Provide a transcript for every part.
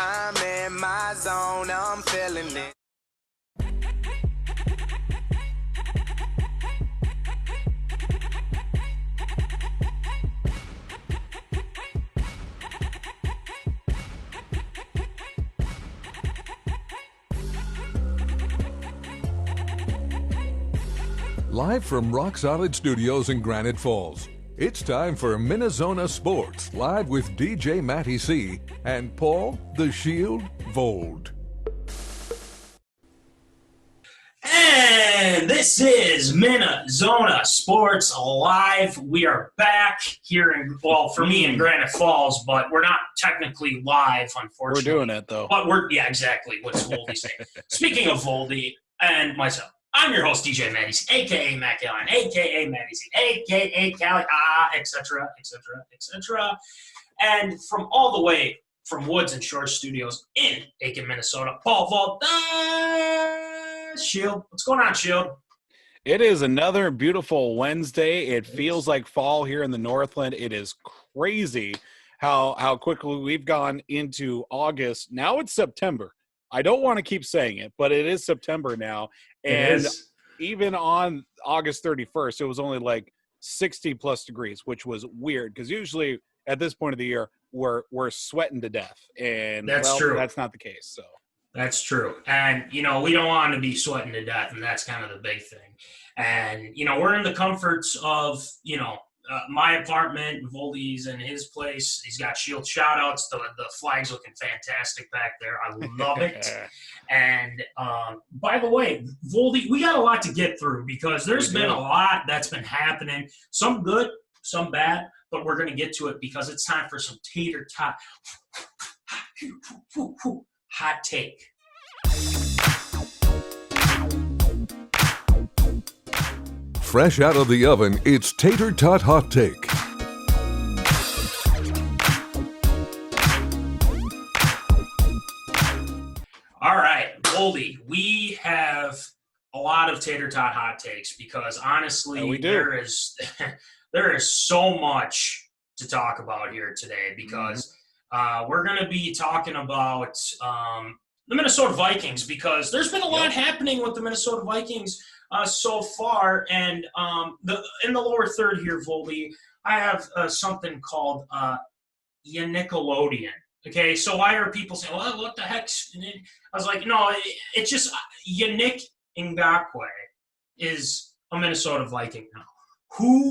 I'm in my zone, I'm feeling it. Live from Rock Solid Studios in Granite Falls, it's time for MinneZona Sports, live with DJ Matty C. and Paul the Shield Vold. And this is MinneZona Sports Live. We are back here in, well, for me in Granite Falls, but we're not technically live, unfortunately. We're doing it, though. But yeah, exactly. What's Voldy saying? Speaking of Voldy and myself, I'm your host, DJ Matty C, a.k.a. Matt Allen, a.k.a. Matty C, a.k.a. Cali, etc., etc., etc. And from all the way from Woods and Shore Studios in Aiken, Minnesota, Paul Vault, Shield. What's going on, Shield? It is another beautiful Wednesday. It feels like fall here in the Northland. It is crazy how quickly we've gone into August. Now it's September. I don't want to keep saying it, but it is September now. And even on August 31st, it was only like 60-plus degrees, which was weird because usually at this point of the year, we're sweating to death. And that's true. That's not the case. So that's true. And, we don't want to be sweating to death, and that's kind of the big thing. And, we're in the comforts of, my apartment, Voldy's in his place. He's got Shield Shoutouts. The flag's looking fantastic back there. I love it. And by the way, Voldy, we got a lot to get through because there's been a lot that's been happening. Some good, some bad, but we're going to get to it because it's time for some Tater Tot hot take. Fresh out of the oven, it's Tater Tot Hot Take. All right, Voldy, we have a lot of Tater Tot hot takes because honestly, there is so much to talk about here today because we're going to be talking about the Minnesota Vikings because there's been a lot happening with the Minnesota Vikings so far. And in the lower third here, Voldy, I have something called Yannick. Okay, so why are people saying, well, what the heck's – I was like, no, it's just Yannick Ngakoue is a Minnesota Viking now.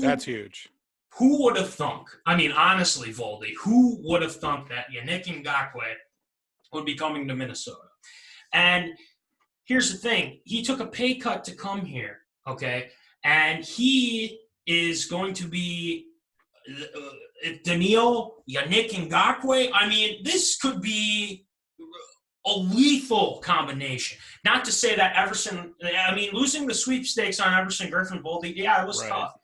That's huge. Who would have thunk? I mean, honestly, Voldy, who would have thunk that Yannick Ngakoue would be coming to Minnesota? And here's the thing. He took a pay cut to come here, okay? And he is going to be Yannick Ngakoue. I mean, this could be a lethal combination. Not to say that losing the sweepstakes on Everson Griffin, Voldy, it was tough.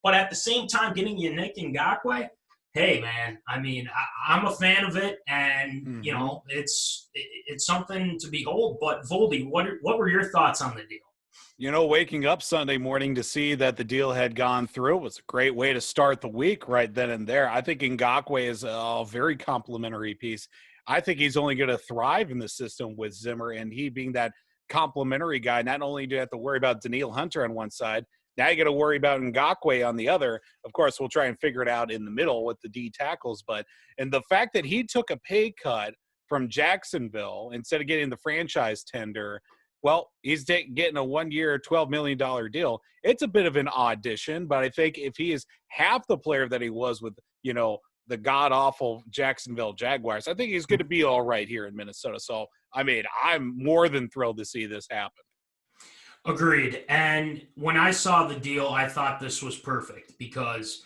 But at the same time, getting Yannick Ngakoue, hey, man, I mean, I'm a fan of it, and, it's something to behold. But, Voldy, what were your thoughts on the deal? Waking up Sunday morning to see that the deal had gone through was a great way to start the week right then and there. I think Ngakoue is a very complimentary piece. I think he's only going to thrive in the system with Zimmer, and he being that complimentary guy. Not only do you have to worry about Daniil Hunter on one side, now you got to worry about Ngakoue on the other. Of course, we'll try and figure it out in the middle with the D tackles. And the fact that he took a pay cut from Jacksonville instead of getting the franchise tender, well, he's getting a 1-year, $12 million deal. It's a bit of an audition, but I think if he is half the player that he was with, the god-awful Jacksonville Jaguars, I think he's going to be all right here in Minnesota. So, I mean, I'm more than thrilled to see this happen. Agreed. And when I saw the deal, I thought this was perfect because,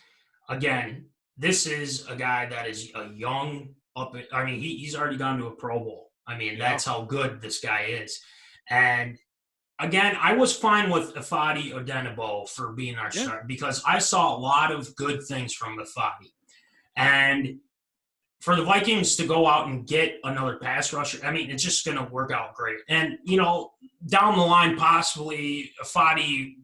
again, this is a guy that is a young he's already gone to a Pro Bowl. I mean, that's how good this guy is. And, again, I was fine with Ifeadi Odenigbo for being our starter because I saw a lot of good things from Ifeadi. And for the Vikings to go out and get another pass rusher, I mean, it's just going to work out great. And, down the line, possibly Ifeadi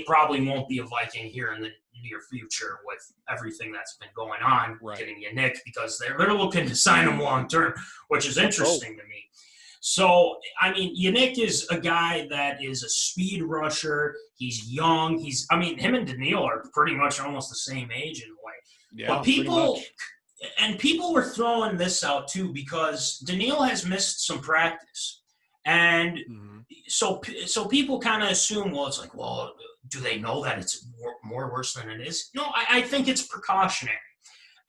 probably won't be a Viking here in the near future with everything that's been going on, Right. getting Yannick, because they're looking to sign him long term, which is interesting to me. So, I mean, Yannick is a guy that is a speed rusher. He's young. Him and Daniil are pretty much almost the same age in a way. Yeah, But people were throwing this out too, because Daniil has missed some practice. And so people kind of assume, well, it's like, well, do they know that it's more worse than it is? No, I think it's precautionary.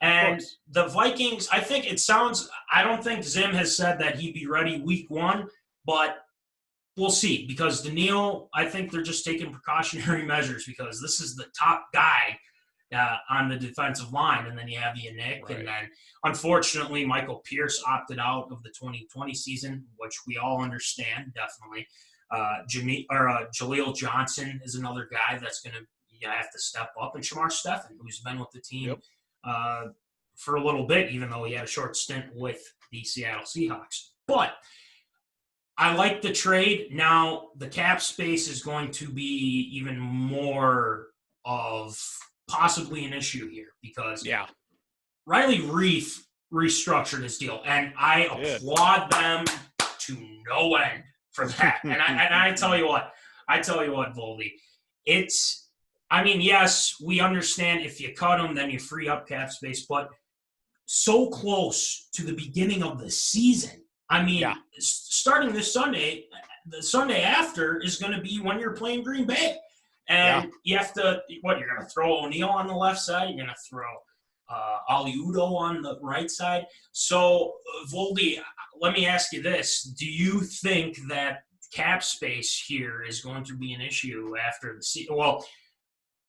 And the Vikings, I don't think Zim has said that he'd be ready week 1, but we'll see. Because Daniil, I think they're just taking precautionary measures, because this is the top guy on the defensive line. And then you have Yannick. Right. And then, unfortunately, Michael Pierce opted out of the 2020 season, which we all understand, definitely. Jaleel Johnson is another guy that's going to have to step up. And Shamar Stephen, who's been with the team for a little bit, even though he had a short stint with the Seattle Seahawks. But I like the trade. Now, the cap space is going to be even more of possibly an issue here, because Riley Reif restructured his deal, and I applaud them to no end for that. And I tell you what, Voldy, yes, we understand if you cut them, then you free up cap space, but so close to the beginning of the season. Starting this Sunday, the Sunday after is going to be when you're playing Green Bay. And you have to, you're going to throw O'Neal on the left side, you're going to throw Ali Udo on the right side. So, Voldy, let me ask you this. Do you think that cap space here is going to be an issue after the season? Well,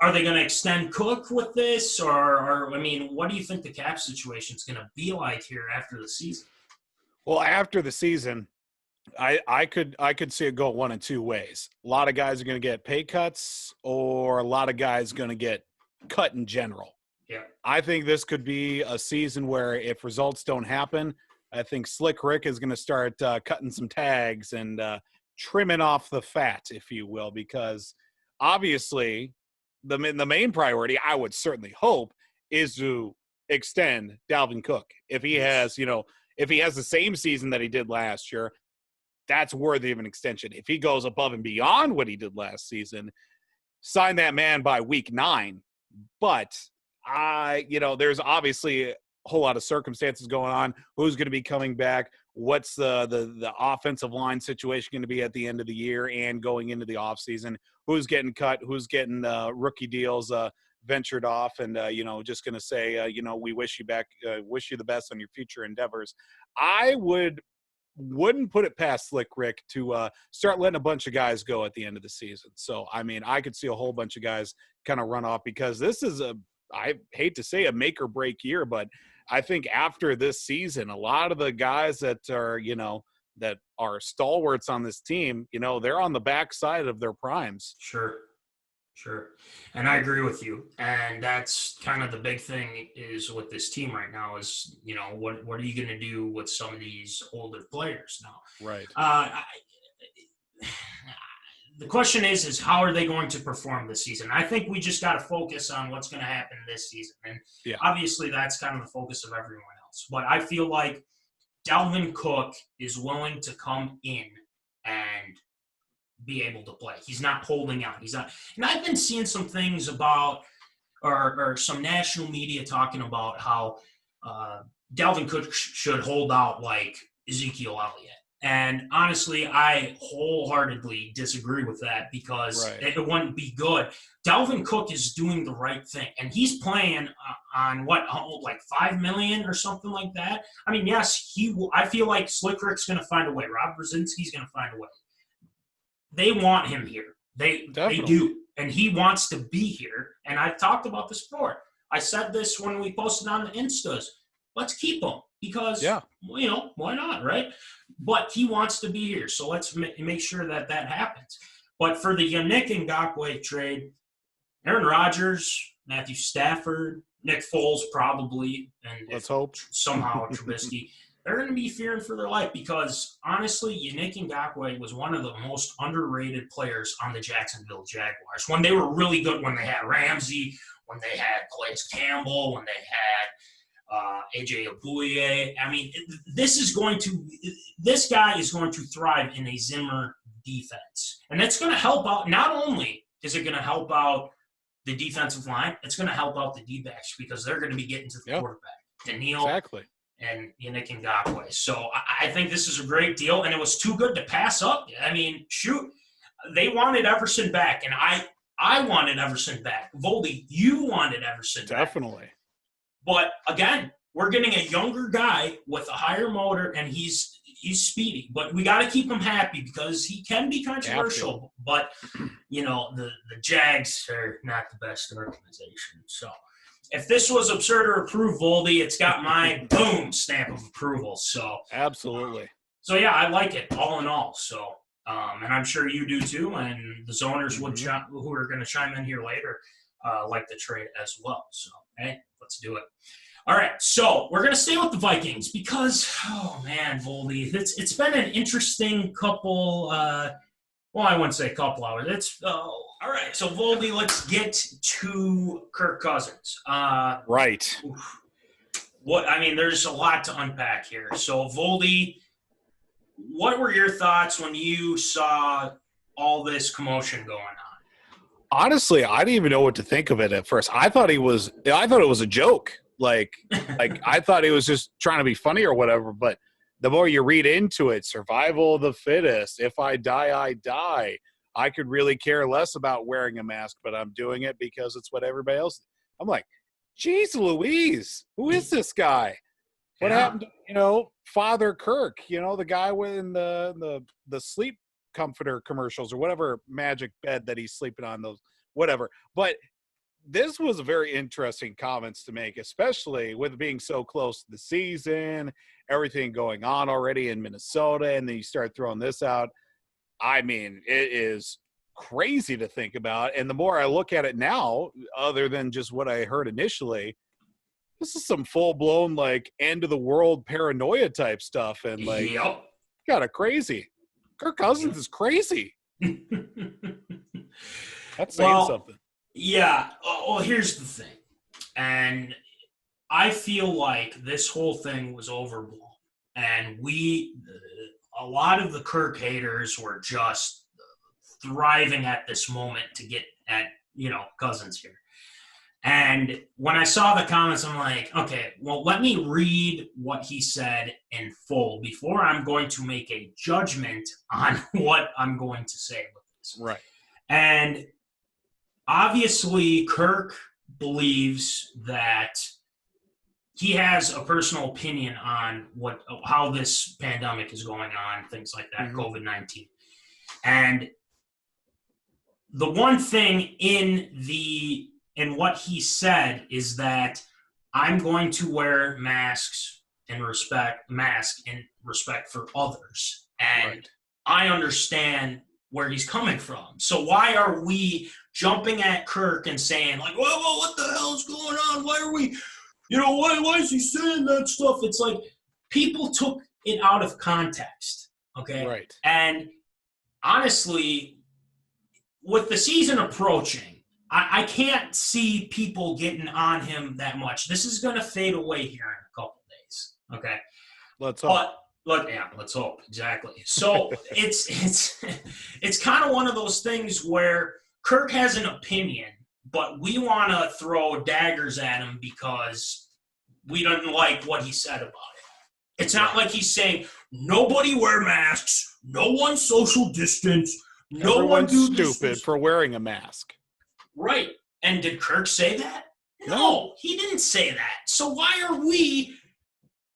are they going to extend Cook with this? Or what do you think the cap situation is going to be like here after the season? Well, after the season, I could see it go one of two ways. A lot of guys are going to get pay cuts, or a lot of guys going to get cut in general. Yeah. I think this could be a season where if results don't happen, I think Slick Rick is going to start cutting some tags and trimming off the fat, if you will, because obviously the main priority, I would certainly hope, is to extend Dalvin Cook. If he has, if he has the same season that he did last year, that's worthy of an extension. If he goes above and beyond what he did last season, sign that man by week 9. But there's obviously a whole lot of circumstances going on. Who's going to be coming back? What's the offensive line situation going to be at the end of the year and going into the offseason? Who's getting cut? Who's getting rookie deals ventured off? And, just going to say, we wish you the best on your future endeavors. I wouldn't put it past Slick Rick to start letting a bunch of guys go at the end of the season. So, I could see a whole bunch of guys kind of run off, because this is I hate to say a make or break year, but I think after this season, a lot of the guys that are stalwarts on this team, they're on the backside of their primes. Sure. And I agree with you. And that's kind of the big thing is with this team right now is, what are you going to do with some of these older players now? Right. The question is how are they going to perform this season? I think we just got to focus on what's going to happen this season. And obviously that's kind of the focus of everyone else. But I feel like Dalvin Cook is willing to come in and be able to play. He's not holding out. And I've been seeing some things about, or some national media talking about how Dalvin Cook should hold out like Ezekiel Elliott. And honestly, I wholeheartedly disagree with that, because it wouldn't be good. Dalvin Cook is doing the right thing, and he's playing on like $5 million or something like that. Yes, I feel like Slick Rick's going to find a way. Rob Brzezinski's going to find a way. They want him here. They do, and he wants to be here. And I've talked about this before. I said this when we posted on the Instas. Let's keep him, because why not, right? But he wants to be here, so let's make sure that happens. But for the Yannick Ngakoue trade, Aaron Rodgers, Matthew Stafford, Nick Foles probably, and let's hope somehow Trubisky. they're going to be fearing for their life because, honestly, Yannick Ngakoue was one of the most underrated players on the Jacksonville Jaguars. When they were really good, when they had Ramsey, when they had Calais Campbell, when they had A.J. Abuye. I mean, this guy is going to thrive in a Zimmer defense. And that's going to help out. Not only is it going to help out the defensive line, it's going to help out the D-backs because they're going to be getting to the quarterback. Daniil. Exactly. And Yannick Ngakoue. So I think this is a great deal, and it was too good to pass up. I mean, shoot, they wanted Everson back, and I wanted Everson back. Voldy, you wanted Everson back. Definitely. But, again, we're getting a younger guy with a higher motor, and he's speedy. But we got to keep him happy because he can be controversial. But, you know, the Jags are not the best organization. So if this was absurd or approved, Voldy, it's got my boom stamp of approval. So absolutely. So yeah, I like it all in all. So and I'm sure you do too, and the zoners would who are going to chime in here later like the trade as well. So hey, let's do it. All right, so we're going to stay with the Vikings because oh man, Voldy, it's been an interesting couple. Well, I wouldn't say a couple hours. It's all right. So, Voldy, let's get to Kirk Cousins. Right. There's a lot to unpack here. So, Voldy, what were your thoughts when you saw all this commotion going on? Honestly, I didn't even know what to think of it at first. I thought it was a joke. Like I thought he was just trying to be funny or whatever. But the more you read into it, survival of the fittest. If I die, I die. I could really care less about wearing a mask, but I'm doing it because it's what everybody else. I'm like, geez, Louise, who is this guy? What happened to, Father Kirk, the guy in the sleep comforter commercials or whatever magic bed that he's sleeping on, those, whatever. But this was a very interesting comments to make, especially with being so close to the season, everything going on already in Minnesota, and then you start throwing this out. I mean, it is crazy to think about. And the more I look at it now, other than just what I heard initially, this is some full-blown, end of the world paranoia type stuff. And kind of crazy. Kirk Cousins is crazy. That's saying something. Yeah. Well, here's the thing. And I feel like this whole thing was overblown. And a lot of the Kirk haters were just thriving at this moment to get at, Cousins here. And when I saw the comments, I'm like, okay, well, let me read what he said in full before I'm going to make a judgment on what I'm going to say with this. Right. And obviously, Kirk believes that he has a personal opinion on how this pandemic is going on, things like that, COVID-19. And the one thing in what he said is that I'm going to wear mask in respect for others. And I understand where he's coming from. So why are we jumping at Kirk and saying whoa, what the hell is going on? Why are we, why is he saying that stuff? It's like people took it out of context. Okay. Right. And honestly, with the season approaching, I can't see people getting on him that much. This is going to fade away here in a couple days. Okay. Let's hope. Let's hope. Exactly. So it's kind of one of those things where Kirk has an opinion, but we want to throw daggers at him because we don't like what he said about it. It's not like he's saying, nobody wear masks, no one social distance, no one do stupid for wearing a mask. Right. And did Kirk say that? No, he didn't say that. So why are we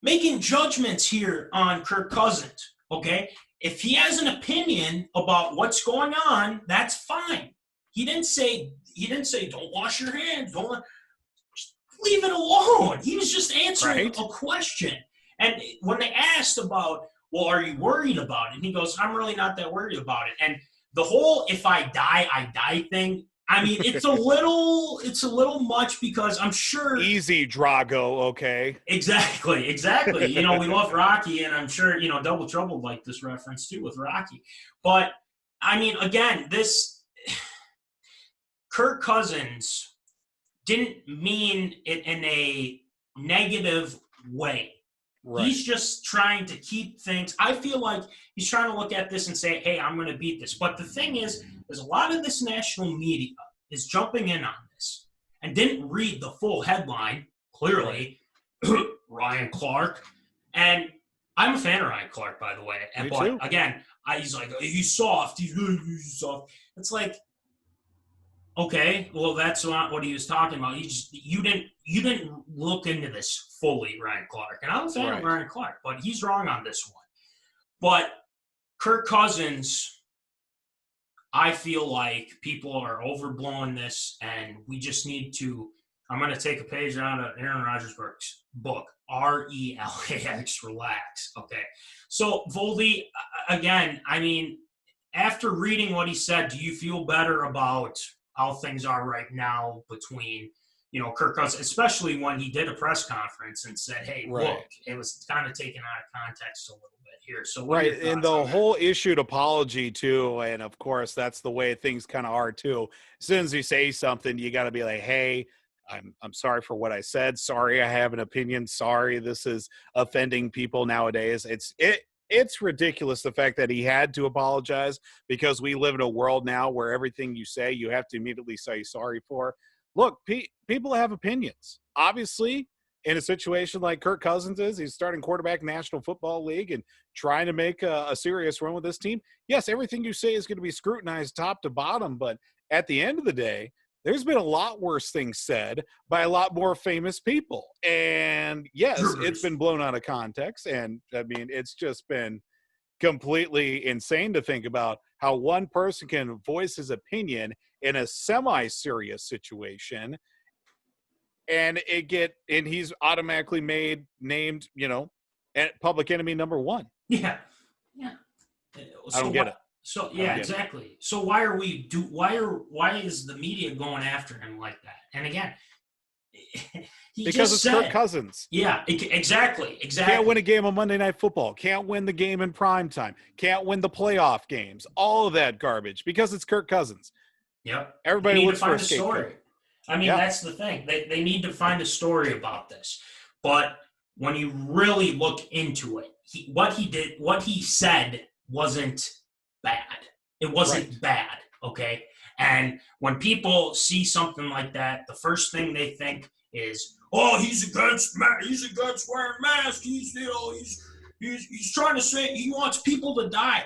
making judgments here on Kirk Cousins? Okay? If he has an opinion about what's going on, that's fine. He didn't say don't wash your hands, just leave it alone. He was just answering a question. And when they asked about, well, are you worried about it? And he goes, I'm really not that worried about it. And the whole if I die, I die thing, I mean, it's a little much because I'm sure. Easy, Drago. Okay. Exactly. You know, we love Rocky, and I'm sure, you know, Double Trouble liked this reference too with Rocky. But I mean, again, this Kirk Cousins didn't mean it in a negative way. Right. He's just trying to keep things. I feel like he's trying to look at this and say, hey, I'm going to beat this. But the thing is, there's a lot of this national media is jumping in on this and didn't read the full headline, clearly, Ryan Clark. And I'm a fan of Ryan Clark, by the way. Me too. Again, he's like, he's soft. He's soft. It's like, okay, well, that's not what he was talking about. You didn't look into this fully, Ryan Clark. And I'm a fan of Ryan Clark, but he's wrong on this one. But Kirk Cousins, I feel like people are overblowing this, and we just need to – I'm going to take a page out of Aaron Rodgers' book, RELAX, relax. Okay. So, Voldy, again, I mean, after reading what he said, do you feel better about – how things are right now between, you know, Kirk Cousins, especially when he did a press conference and said, hey, look, it was kind of taken out of context a little bit here. So and the whole issued apology too, and of course that's the way things kind of are too. As soon as you say something, you got to be like, hey, I'm sorry for what I said. Sorry, I have an opinion. Sorry, this is offending people nowadays. It's ridiculous, the fact that he had to apologize, because we live in a world now where everything you say, you have to immediately say sorry for. Look, people have opinions. Obviously, in a situation like Kirk Cousins is, he's starting quarterback in the National Football League and trying to make a serious run with this team. Yes, everything you say is going to be scrutinized top to bottom, but at the end of the day, there's been a lot worse things said by a lot more famous people. And yes, it's been blown out of context. And I mean, it's just been completely insane to think about how one person can voice his opinion in a semi-serious situation and he's automatically named, you know, public enemy number one. Yeah. I don't get it. So yeah, exactly. So why is the media going after him like that? And again, because it's Kirk Cousins. Yeah, exactly. Can't win a game on Monday Night Football. Can't win the game in prime time. Can't win the playoff games. All of that garbage because it's Kirk Cousins. Yep. Everybody looks for a story. I mean, that's the thing. They need to find a story about this. But when you really look into it, what he said wasn't bad. It wasn't bad, okay? And when people see something like that, the first thing they think is, "Oh, he's against wearing masks. He's trying to say he wants people to die."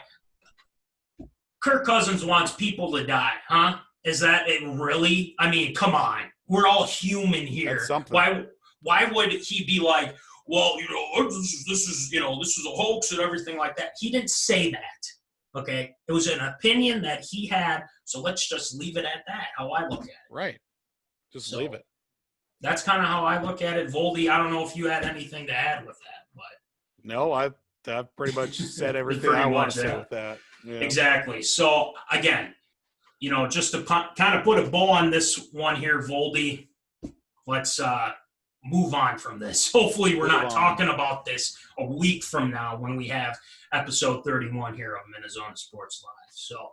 Kirk Cousins wants people to die, huh? Is that it really? I mean, come on. We're all human here. That's something. Why would he be like, well, you know, this is a hoax and everything like that? He didn't say that. Okay, it was an opinion that he had, so let's just leave it at that, how I look at it. Right. Just leave it. That's kind of how I look at it. Voldy, I don't know if you had anything to add with that. But no, I've pretty much said everything I want to say with that. Yeah. Exactly. So, again, you know, just to kind of put a bow on this one here, Voldy, let's move on from this. Hopefully we're not talking about this a week from now when we have episode 31 here of MinneZona Sports Live. So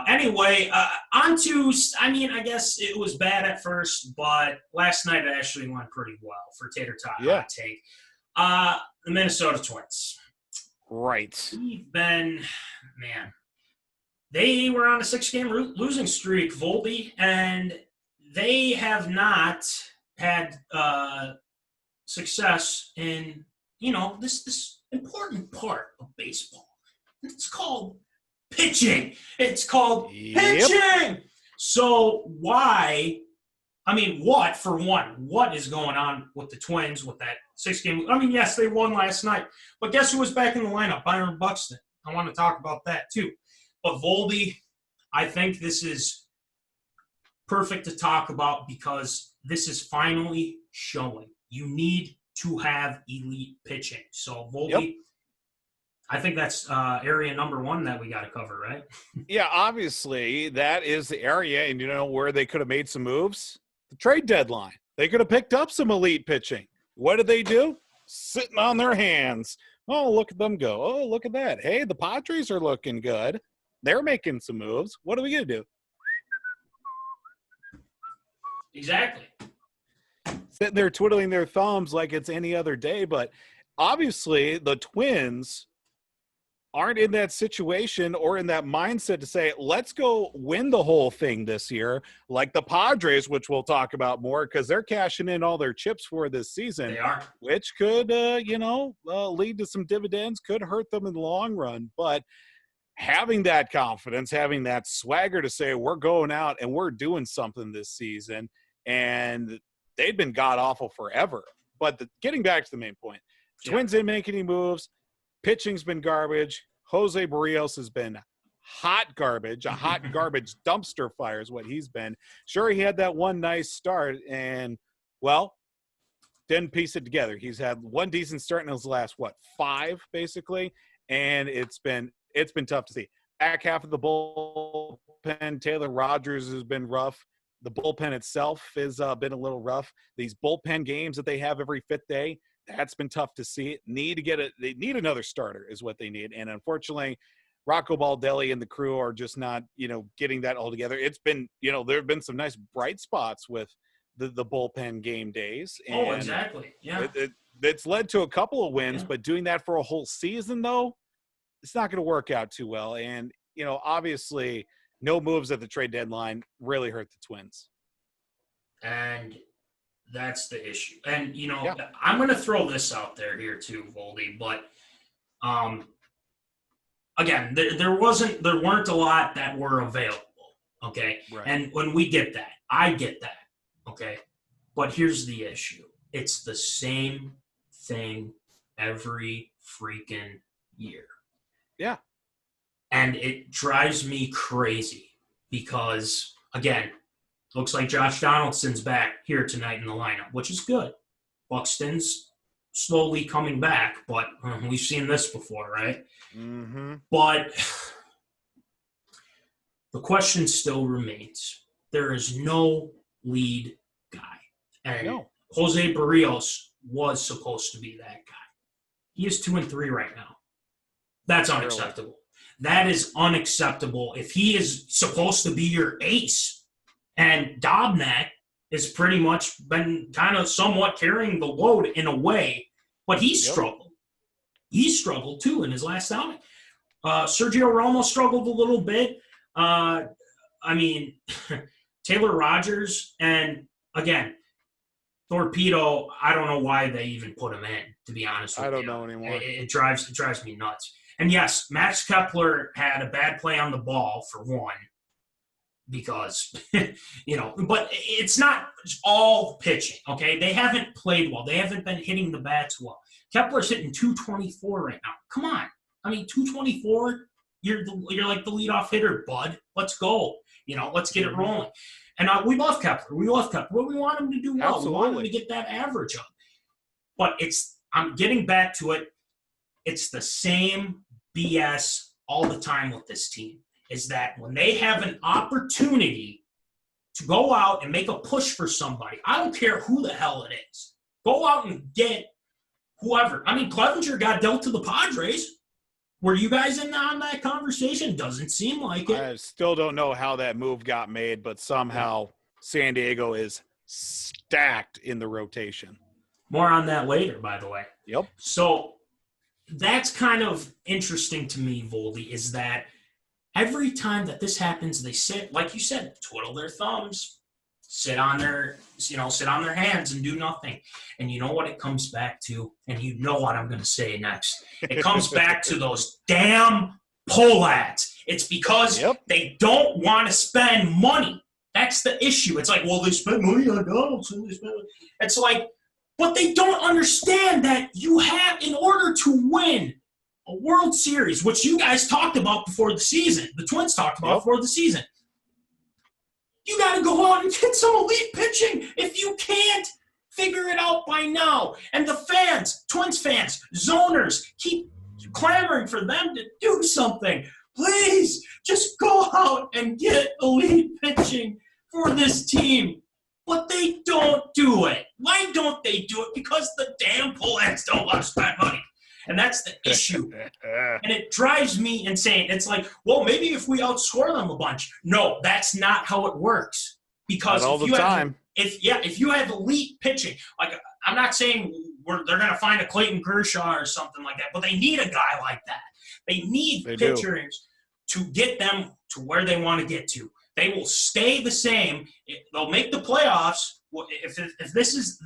anyway, on to, I mean, I guess it was bad at first, but last night it actually went pretty well for Tater Hot Take. The Minnesota Twins. Right. They were on a 6-game losing streak, Volby, and they have not had success in, you know, this important part of baseball. It's called pitching. Pitching. So why? I mean, what is going on with the Twins with that 6-game? I mean, yes, they won last night, but guess who was back in the lineup? Byron Buxton. I want to talk about that too. But Voldy, I think this is perfect to talk about because this is finally showing. You need to have elite pitching. So, Voldy, I think that's area number one that we got to cover, right? Yeah, obviously that is the area, and you know where they could have made some moves? The trade deadline. They could have picked up some elite pitching. What did they do? Sitting on their hands. Oh, look at them go. Oh, look at that. Hey, the Padres are looking good. They're making some moves. What are we going to do? Exactly. Sitting there twiddling their thumbs like it's any other day. But obviously the Twins aren't in that situation or in that mindset to say, let's go win the whole thing this year, like the Padres, which we'll talk about more because they're cashing in all their chips for this season. They are. Which could, lead to some dividends, could hurt them in the long run. But having that confidence, having that swagger to say we're going out and we're doing something this season, and they've been god-awful forever. But getting back to the main point, Twins didn't make any moves. Pitching's been garbage. Jose Barrios has been hot garbage. A hot garbage dumpster fire is what he's been. Sure, he had that one nice start and, well, didn't piece it together. He's had one decent start in his last, 5, basically, and it's been tough to see. Back half of the bullpen, Taylor Rogers has been rough. The bullpen itself has been a little rough. These bullpen games that they have every 5th day, that's been tough to see. They need another starter is what they need. And unfortunately, Rocco Baldelli and the crew are just not, getting that all together. It's been, there have been some nice bright spots with the bullpen game days. And exactly. Yeah. It's led to a couple of wins, but doing that for a whole season, though, it's not going to work out too well. And, obviously no moves at the trade deadline really hurt the Twins. And that's the issue. And, I'm going to throw this out there here too, Voldy, but again, there weren't a lot that were available. Okay. Right. And when we get that, I get that. Okay. But here's the issue. It's the same thing every freaking year. Yeah. And it drives me crazy because, again, looks like Josh Donaldson's back here tonight in the lineup, which is good. Buxton's slowly coming back, but we've seen this before, right? Mm-hmm. But the question still remains. There is no lead guy. And Jose Barrios was supposed to be that guy. He is 2-3 right now. That's unacceptable. That is unacceptable. If he is supposed to be your ace, and Dobnak has pretty much been kind of somewhat carrying the load in a way, but he struggled. He struggled, too, in his last outing. Sergio Romo struggled a little bit. Taylor Rogers, and, again, Torpedo, I don't know why they even put him in, to be honest with you. I don't know anymore. It drives me nuts. And, yes, Max Kepler had a bad play on the ball, for one. Because, but it's not all pitching, okay? They haven't played well. They haven't been hitting the bats well. Kepler's hitting 224 right now. Come on. 224, you're like the leadoff hitter, bud. Let's go. Let's get it rolling. And we love Kepler. We want him to do well. Absolutely. We want him to get that average up. But I'm getting back to it. It's the same BS all the time with this team. Is that when they have an opportunity to go out and make a push for somebody, I don't care who the hell it is, go out and get whoever. Clevenger got dealt to the Padres. Were you guys in on that conversation? Doesn't seem like it. I still don't know how that move got made, but somehow San Diego is stacked in the rotation. More on that later, by the way. Yep. So that's kind of interesting to me, Voldy, is that every time that this happens, they sit, like you said, twiddle their thumbs, sit on their hands and do nothing. And you know what it comes back to? And you know what I'm going to say next. It comes back to those damn pull ads. It's because they don't want to spend money. That's the issue. It's like, well, they spend money on Donaldson. It's like, but they don't understand that you have, in order to win a World Series, which you guys talked about before the season, the Twins talked about before the season, you got to go out and get some elite pitching. If you can't figure it out by now, and the fans, Twins fans, zoners, keep clamoring for them to do something. Please, just go out and get elite pitching for this team. But they don't do it. Why don't they do it? Because the damn Polettes don't want to spend money. And that's the issue. And it drives me insane. It's like, well, maybe if we outscore them a bunch. No, that's not how it works. Because not all the time. If you have elite pitching, like I'm not saying they're going to find a Clayton Kershaw or something like that, but they need a guy like that. They need pitchers to get them to where they want to get to. They will stay the same. They'll make the playoffs. If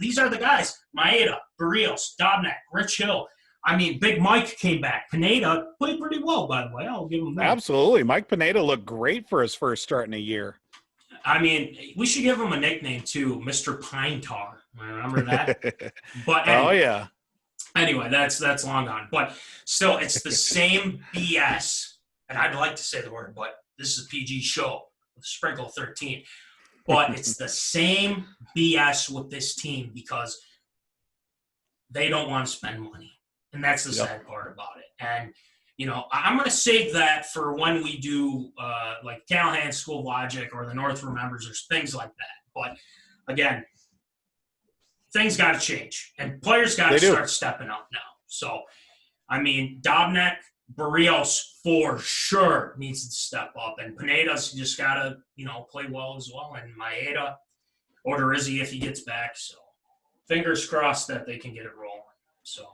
these are the guys: Maeda, Barrios, Dobnak, Rich Hill. I mean, Big Mike came back. Pineda played pretty well, by the way. I'll give him that. Absolutely, Mike Pineda looked great for his first start in a year. I mean, we should give him a nickname too, Mr. Pine Tar. Remember that? But yeah. Anyway, that's long gone. But still, it's the same BS. And I'd like to say the word, but this is a PG show. Sprinkle 13, but it's the same BS with this team because they don't want to spend money, and that's the sad part about it. And I'm going to save that for when we do like Callahan School of Logic or the North Remembers or things like that. But again, things got to change, and players got to start stepping up now. So, I mean, Dobnak, Barrios for sure needs to step up, and Pineda's just gotta play well as well, and Maeda or Rizzi if he gets back. So fingers crossed that they can get it rolling. So,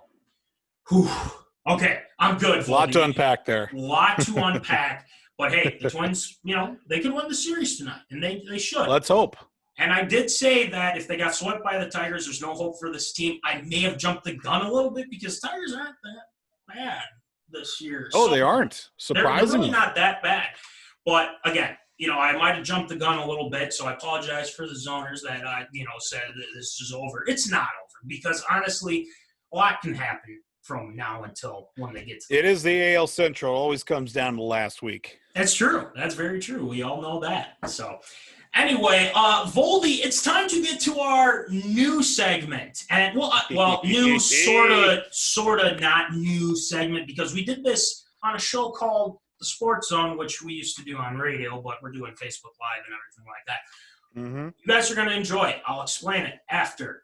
okay, I'm good. A lot to unpack there. Lot to unpack, but hey, the Twins, they can win the series tonight, and they should. Let's hope. And I did say that if they got swept by the Tigers, there's no hope for this team. I may have jumped the gun a little bit because Tigers aren't that bad this year. Oh, they aren't. Surprisingly. They're really not that bad. But again, I might have jumped the gun a little bit, so I apologize for the zoners that said that this is over. It's not over because honestly, a lot can happen from now until when they get to it is the AL Central. It always comes down to last week. That's true. That's very true. We all know that. So anyway, Voldy, it's time to get to our new segment. And new, sort of not new segment because we did this on a show called The Sports Zone, which we used to do on radio, but we're doing Facebook Live and everything like that. Mm-hmm. You guys are going to enjoy it. I'll explain it after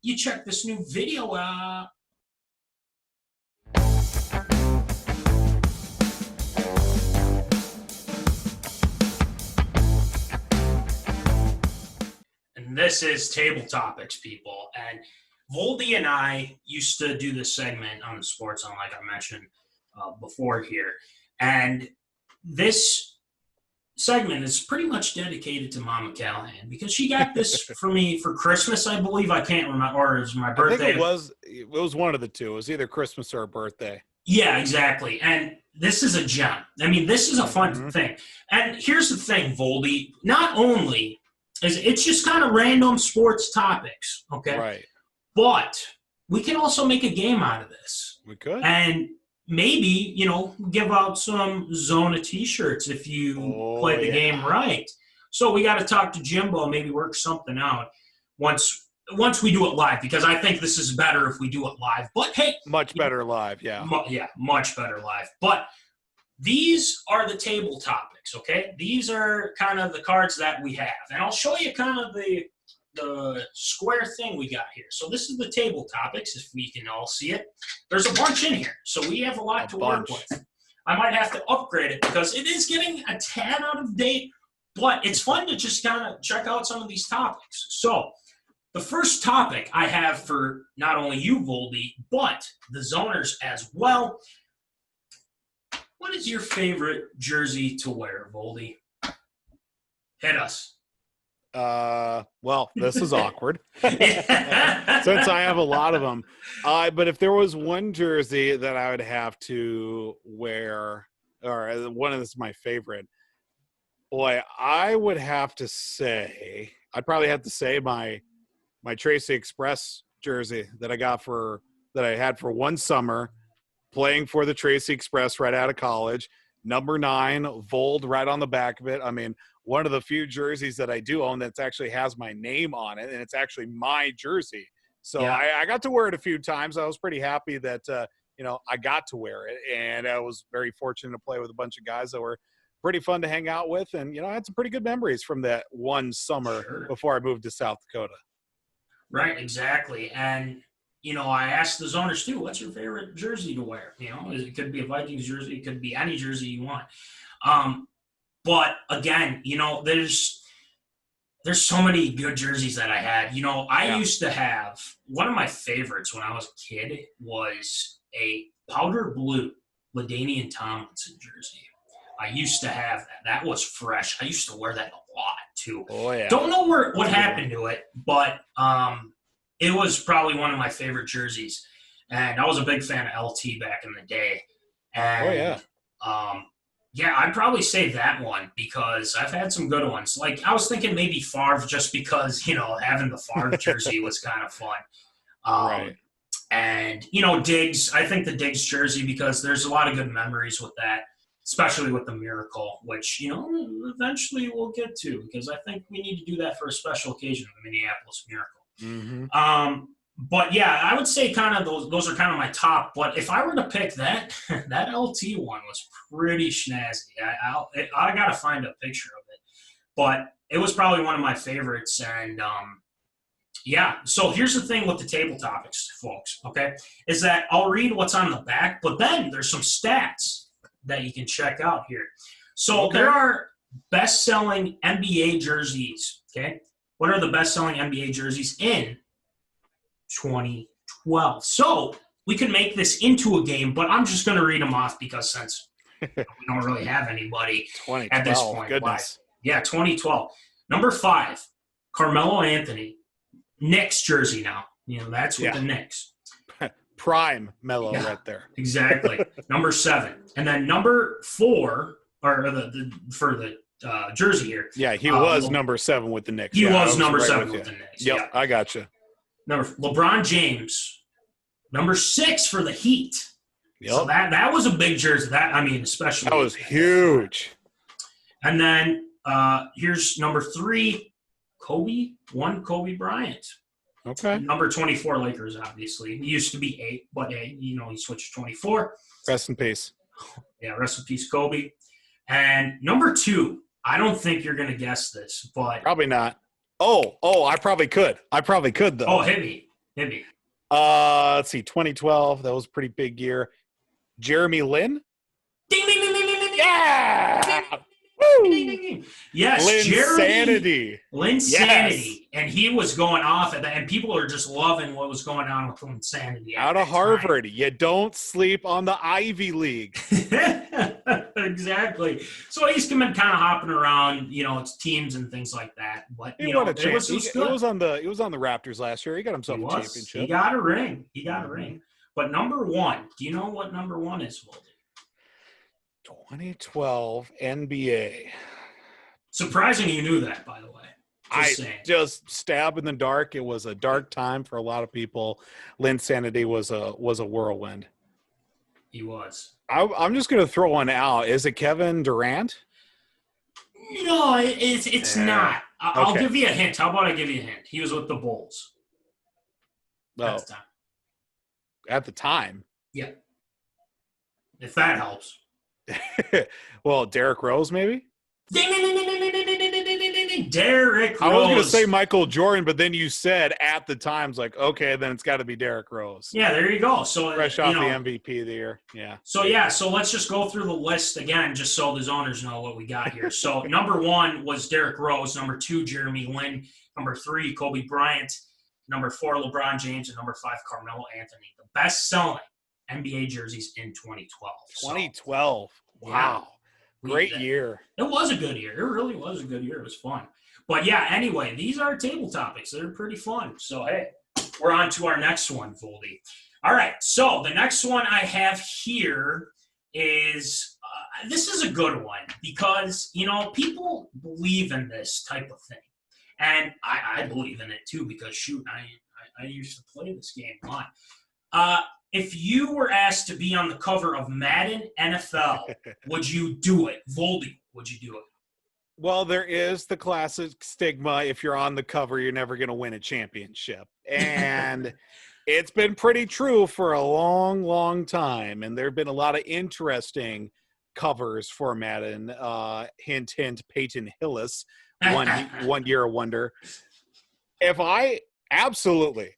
you check this new video out. This is Table Topics, people. And Voldy and I used to do this segment on the Sports Zone, like I mentioned before here. And this segment is pretty much dedicated to Mama Callahan because she got this for me for Christmas, I believe. I can't remember. Or it was my birthday. I think it was one of the two. It was either Christmas or a birthday. Yeah, exactly. And this is a gem. I mean, this is a fun thing. And here's the thing, Voldy. Not only – it's just kind of random sports topics, okay? Right. But we can also make a game out of this. We could. And maybe, give out some Zona T-shirts if you play the game right. So we got to talk to Jimbo, maybe work something out once we do it live because I think this is better if we do it live. But, hey. Much better live, yeah. Much better live. But these are the table topics, okay? These are kind of the cards that we have. And I'll show you kind of the square thing we got here. So this is the table topics, if we can all see it. There's a bunch in here, so we have a lot to work with. I might have to upgrade it because it is getting a tad out of date, but it's fun to just kind of check out some of these topics. So the first topic I have for not only you, Voldy, but the zoners as well. What is your favorite jersey to wear, Voldy? Hit us. Well, this is awkward since I have a lot of them. But if there was one jersey that I would have to wear, or one of this is my favorite, boy, I would have to say, I'd probably have to say my Tracy Express jersey that I had for one summer. Playing for the Tracy Express right out of college, number 9, Vold right on the back of it. I mean, one of the few jerseys that I do own that actually has my name on it, and it's actually my jersey. So yeah. I got to wear it a few times. I was pretty happy that I got to wear it. And I was very fortunate to play with a bunch of guys that were pretty fun to hang out with. And, I had some pretty good memories from that one summer before I moved to South Dakota. Right, exactly. And, I asked the zoners too, what's your favorite jersey to wear? It could be a Vikings jersey. It could be any jersey you want. But again, there's so many good jerseys that I had. I used to have one of my favorites when I was a kid was a powder blue LaDainian Tomlinson jersey. I used to have that. That was fresh. I used to wear that a lot too. Oh yeah. Don't know what happened to it, but it was probably one of my favorite jerseys. And I was a big fan of LT back in the day. And, yeah, I'd probably say that one because I've had some good ones. Like, I was thinking maybe Favre just because, having the Favre jersey was kind of fun. Right. And, Diggs, I think the Diggs jersey because there's a lot of good memories with that, especially with the Miracle, which, eventually we'll get to because I think we need to do that for a special occasion, the Minneapolis Miracle. Mm-hmm. But yeah, I would say kind of those are kind of my top. But if I were to pick that LT one was pretty snazzy. I got to find a picture of it, but it was probably one of my favorites. And yeah, so here's the thing with the table topics, folks. Okay, is that I'll read what's on the back, but then there's some stats that you can check out here. So there are best-selling NBA jerseys. Okay, what are the best-selling NBA jerseys in 2012. So we could make this into a game, but I'm just going to read them off because since we don't really have anybody at this point. Goodness. Yeah, 2012. Number 5, Carmelo Anthony. Knicks jersey now. That's with the Knicks. Prime Melo right there. Exactly. Number 7. And then number 4, or for the jersey here. Yeah, he was number 7 with the Knicks. He was number 7 with the Knicks. Yep, yeah. I got you. LeBron James, number 6 for the Heat. Yep. So that was a big jersey. Especially that was huge. And then here's number 3, Kobe Bryant. Okay. Number 24, Lakers. Obviously, he used to be 8, but he switched to 24. Rest in peace. Yeah, rest in peace, Kobe. And number 2, I don't think you're gonna guess this, but probably not. Oh, I probably could. Though. Oh, hit me. Let's see, 2012. That was a pretty big year. Jeremy Lin. Ding, ding, ding, ding, ding, ding, Yeah. Ding, ding, ding, ding. Yes, Linsanity. Linsanity. And he was going off at that, and people are just loving what was going on with Linsanity. Out of Harvard. You don't sleep on the Ivy League. Exactly. So he's been kind of hopping around, it's teams and things like that. But he won a chance. He was on the Raptors last year. He got himself a championship. He got a ring. But number 1, do you know what number 1 is, Wildy? 2012 NBA. Surprising you knew that, by the way. Just stab in the dark. It was a dark time for a lot of people. Linsanity was a whirlwind. He was. I'm just going to throw one out. Is it Kevin Durant? No, it's not. I'll give you a hint. How about I give you a hint? He was with the Bulls. At the time. At the time? Yeah. If that helps. Well, Derrick Rose, maybe? Ding, ding, ding, ding, ding, ding, ding, ding, ding, ding, ding. Derrick Rose. I was going to say Michael Jordan, but then you said at the times, like, okay, then it's got to be Derrick Rose. Yeah, there you go. So fresh off the MVP of the year. Yeah. So let's just go through the list again, just so the zoners know what we got here. So number 1 was Derrick Rose. Number 2, Jeremy Lin. Number 3, Kobe Bryant. Number 4, LeBron James. And number 5, Carmelo Anthony. The best-selling NBA jerseys in 2012. 2012. Wow. Yeah. Great year. It was a good year. It really was a good year. It was fun. But yeah, anyway, these are table topics. They're pretty fun. So, hey, we're on to our next one, Voldy. All right. So the next one I have here is this is a good one because, people believe in this type of thing. And I believe in it too because, shoot, I used to play this game a lot. If you were asked to be on the cover of Madden NFL, would you do it? Voldy, would you do it? Well, there is the classic stigma. If you're on the cover, you're never going to win a championship. And It's been pretty true for a long, long time, and there have been a lot of interesting covers for Madden. Hint, hint, Peyton Hillis, one year wonder. If I absolutely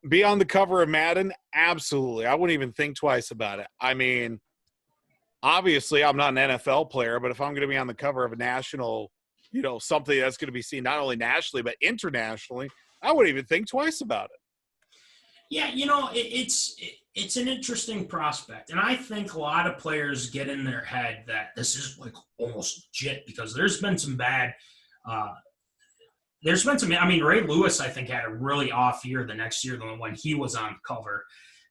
be on the cover of Madden, absolutely. I wouldn't even think twice about it. I mean, obviously, I'm not an NFL player, but if I'm going to be on the cover of a national, something that's going to be seen not only nationally, but internationally, I wouldn't even think twice about it. Yeah, it's an interesting prospect. And I think a lot of players get in their head that this is like almost legit because there's been some bad Ray Lewis, I think, had a really off year the next year when he was on the cover.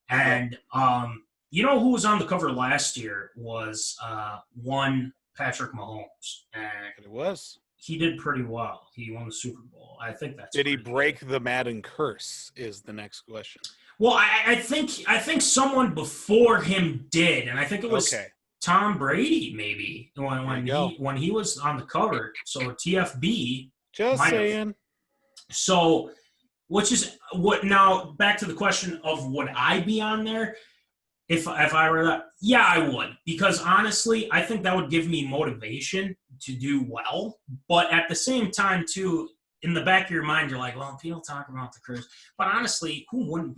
And who was on the cover last year was one Patrick Mahomes. And it was. He did pretty well. He won the Super Bowl. I think that's. Did he break the Madden curse? Is the next question. Well, I think someone before him did, and I think it was Tom Brady maybe when he was on the cover. So TFB. Just saying. So, which is what now? Back to the question of would I be on there? If I were that, yeah, I would, because honestly, I think that would give me motivation to do well. But at the same time, too, in the back of your mind, you're like, well, people talk about the curse. But honestly, who wouldn't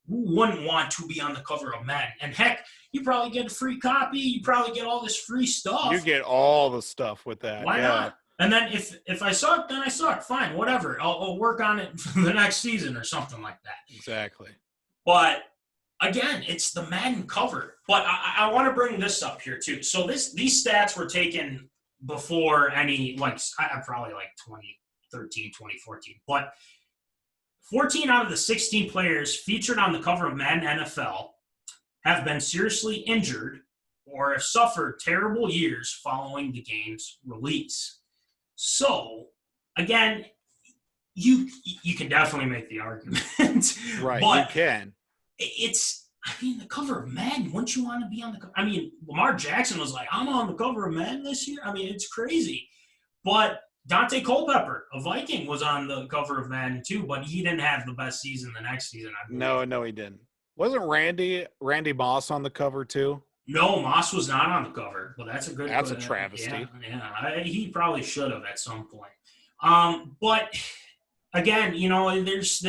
want to be on the cover of Madden? And heck, you probably get a free copy. You probably get all this free stuff. You get all the stuff with that. Why not? And then if I suck, then I suck. Fine, whatever. I'll work on it for the next season or something like that. Exactly. But again, it's the Madden cover. But I want to bring this up here, too. So these stats were taken before any, probably 2013, 2014. But 14 out of the 16 players featured on the cover of Madden NFL have been seriously injured or have suffered terrible years following the game's release. So, again, you can definitely make the argument. Right, but you can. The cover of Madden, wouldn't you want to be on the cover? I mean, Lamar Jackson was like, I'm on the cover of Madden this year. I mean, it's crazy. But Dante Culpepper, a Viking, was on the cover of Madden too, but he didn't have the best season the next season, I believe. No, he didn't. Wasn't Randy Moss on the cover too? No, Moss was not on the cover, but that's a travesty. Yeah, he probably should have at some point. But again, it's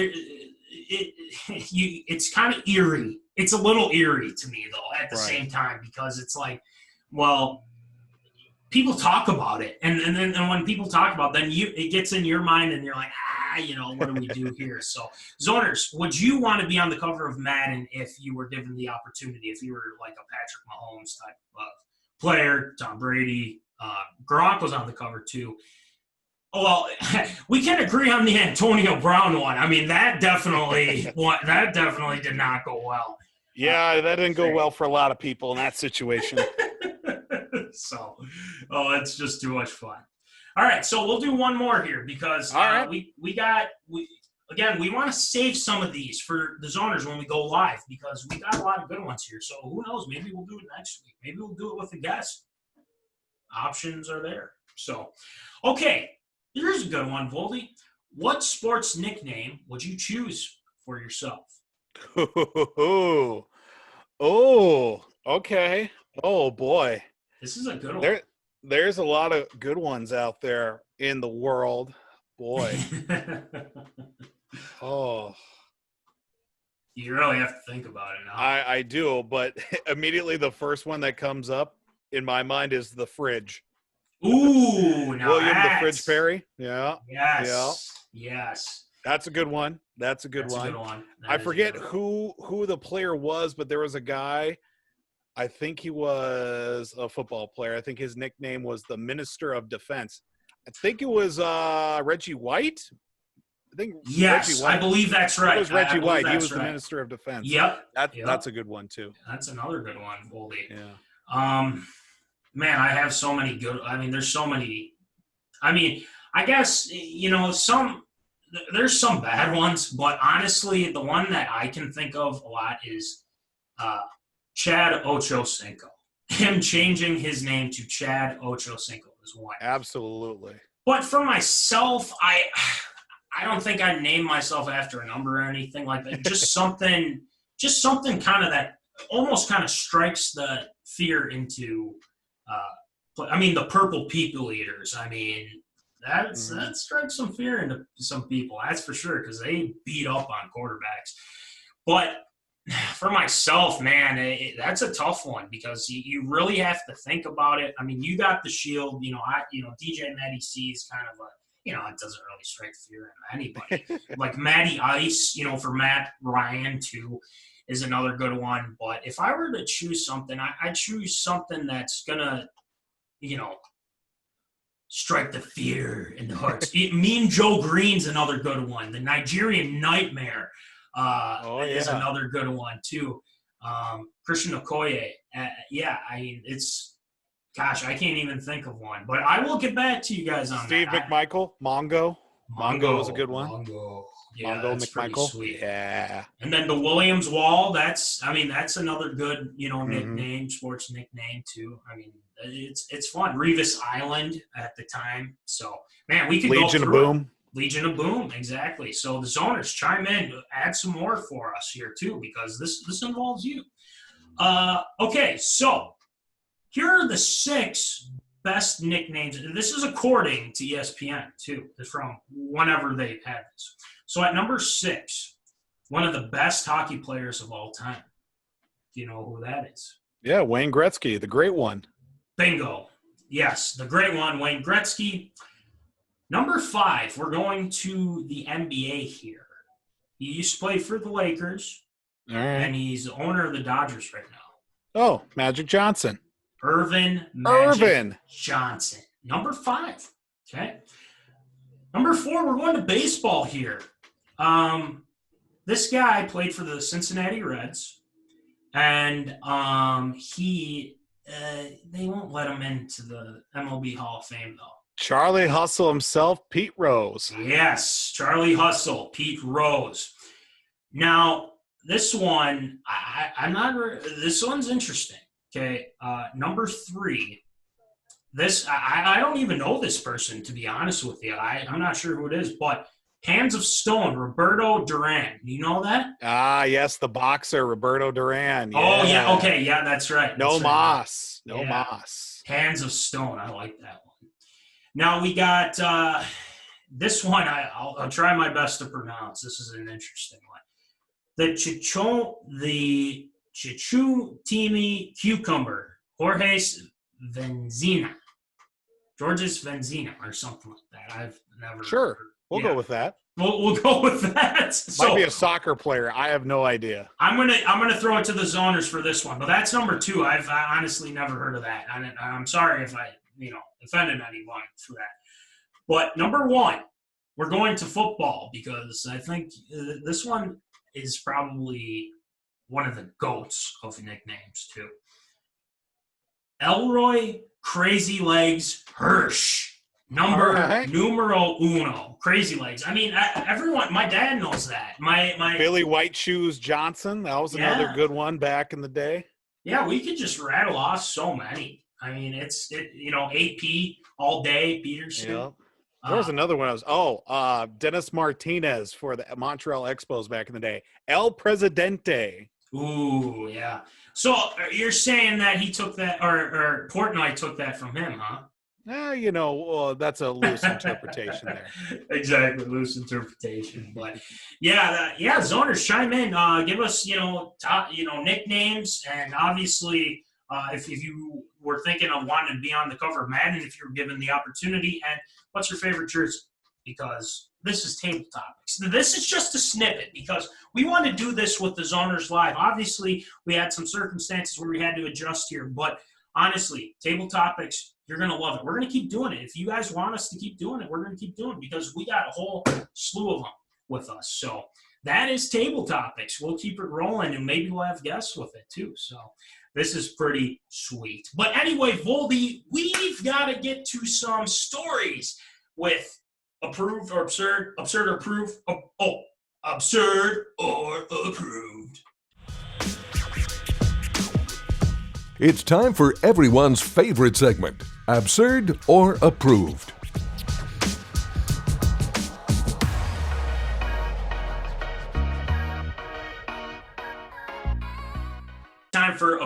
kind of eerie. It's a little eerie to me, though, at the same time, because it's like, well, people talk about it, and then when people talk about it, then it gets in your mind, and you're like, what do we do here? So, Zoners, would you want to be on the cover of Madden if you were given the opportunity? If you were like a Patrick Mahomes type of player, Tom Brady, Gronk was on the cover too. Well, we can agree on the Antonio Brown one. I mean, that definitely did not go well. Yeah, that didn't go well for a lot of people in that situation. So, it's just too much fun. All right, so we'll do one more here because we want to save some of these for the zoners when we go live because we got a lot of good ones here. So who knows? Maybe we'll do it next week. Maybe we'll do it with a guest. Options are there. So, okay, here's a good one, Voldy. What sports nickname would you choose for yourself? Oh, okay. Oh, boy. This is a good one. There's a lot of good ones out there in the world. Boy. Oh. You really have to think about it now. I do, but immediately the first one that comes up in my mind is the fridge. Ooh, now William the Fridge Perry. Yeah. Yes. That's a good one. That's a good one. I forget who the player was, but there was a guy. I think he was a football player. I think his nickname was the Minister of Defense. I think it was Reggie White. Yes, I believe that's right. It was Reggie White. He was the Minister of Defense. Yep. That's a good one, too. That's another good one, Goldie. Yeah. Man, I have so many good – there's so many – I guess, there's some bad ones, but honestly, the one that I can think of a lot is Chad Ochocinco. Him changing his name to Chad Ochocinco is one. Absolutely. But for myself, I don't think I named myself after a number or anything like that. Just something kind of that almost kind of strikes the fear into, the purple people eaters. I mean, that strikes some fear into some people. That's for sure, because they beat up on quarterbacks. But for myself, man, that's a tough one because you really have to think about it. I mean, you got the Shield. DJ Matty C is kind of a, it doesn't really strike fear in anybody. Like Matty Ice, for Matt Ryan too, is another good one. But if I were to choose something, I'd choose something that's gonna, strike the fear in the hearts. Mean Joe Green's another good one. The Nigerian Nightmare. Is another good one too. Christian Okoye. I can't even think of one, but I will get back to you guys on Steve that. McMichael, Mongo was a good one. Mongo that's McMichael. Sweet. Yeah. And then the Williams Wall, that's another good, nickname, sports nickname too. I mean, it's fun. Revis Island at the time. So, man, we could Legion go of through Boom. it. Legion of Boom, exactly. So the zoners, chime in, add some more for us here too, because this involves you. Okay, so here are the 6 best nicknames. This is according to ESPN too, from whenever they had this. So at number 6, one of the best hockey players of all time. Do you know who that is? Yeah, Wayne Gretzky, the great one. Bingo. Yes, the great one, Wayne Gretzky. Number 5, we're going to the NBA here. He used to play for the Lakers, All right. and he's the owner of the Dodgers right now. Oh, Magic Johnson. Irvin Johnson. Number 5. Okay. Number 4, we're going to baseball here. This guy played for the Cincinnati Reds, and they won't let him into the MLB Hall of Fame, though. Charlie Hustle himself, Pete Rose. Yes, Charlie Hustle, Pete Rose. Now, this one, this one's interesting. Okay, number 3. This I don't even know this person, to be honest with you. I'm not sure who it is, but Hands of Stone, Roberto Duran. You know that? Ah, yes, the boxer, Roberto Duran. Yeah. Oh, yeah, okay, yeah, that's right. No Moss. Hands of Stone, I like that one. Now we got this one. I'll try my best to pronounce. This is an interesting one. The Chichutimi Cucumber, Georges Benzina, or something like that. I've never. Sure, we'll go with that. We'll go with that. Might be a soccer player. I have no idea. I'm gonna throw it to the zoners for this one, but that's number 2. I've honestly never heard of that. I'm sorry if I offended anyone for that. But number 1, we're going to football because I think this one is probably one of the GOATs of nicknames too. Elroy Crazy Legs Hirsch. Numero uno. Crazy Legs. I mean, everyone, my dad knows that. My Billy White Shoes Johnson. That was another good one back in the day. Yeah, we could just rattle off so many. I mean, AP all day, Peterson. Yeah. There was another one. Dennis Martinez for the Montreal Expos back in the day. El Presidente. Ooh, yeah. So you're saying that he took that, or Portnoy took that from him, huh? That's a loose interpretation there. Exactly, loose interpretation. But zoners, chime in. Give us, nicknames, and obviously, if you were thinking of wanting to be on the cover of Madden, if you were given the opportunity, and what's your favorite jersey? Because this is Table Topics. This is just a snippet because we want to do this with the Zoners Live. Obviously, we had some circumstances where we had to adjust here, but honestly, Table Topics, you're going to love it. We're going to keep doing it. If you guys want us to keep doing it, we're going to keep doing it because we got a whole slew of them with us. So that is Table Topics. We'll keep it rolling, and maybe we'll have guests with it too. So this is pretty sweet. But anyway, Voldy, we've got to get to some stories with approved or absurd, absurd or approved. Absurd or approved. It's time for everyone's favorite segment, Absurd or Approved.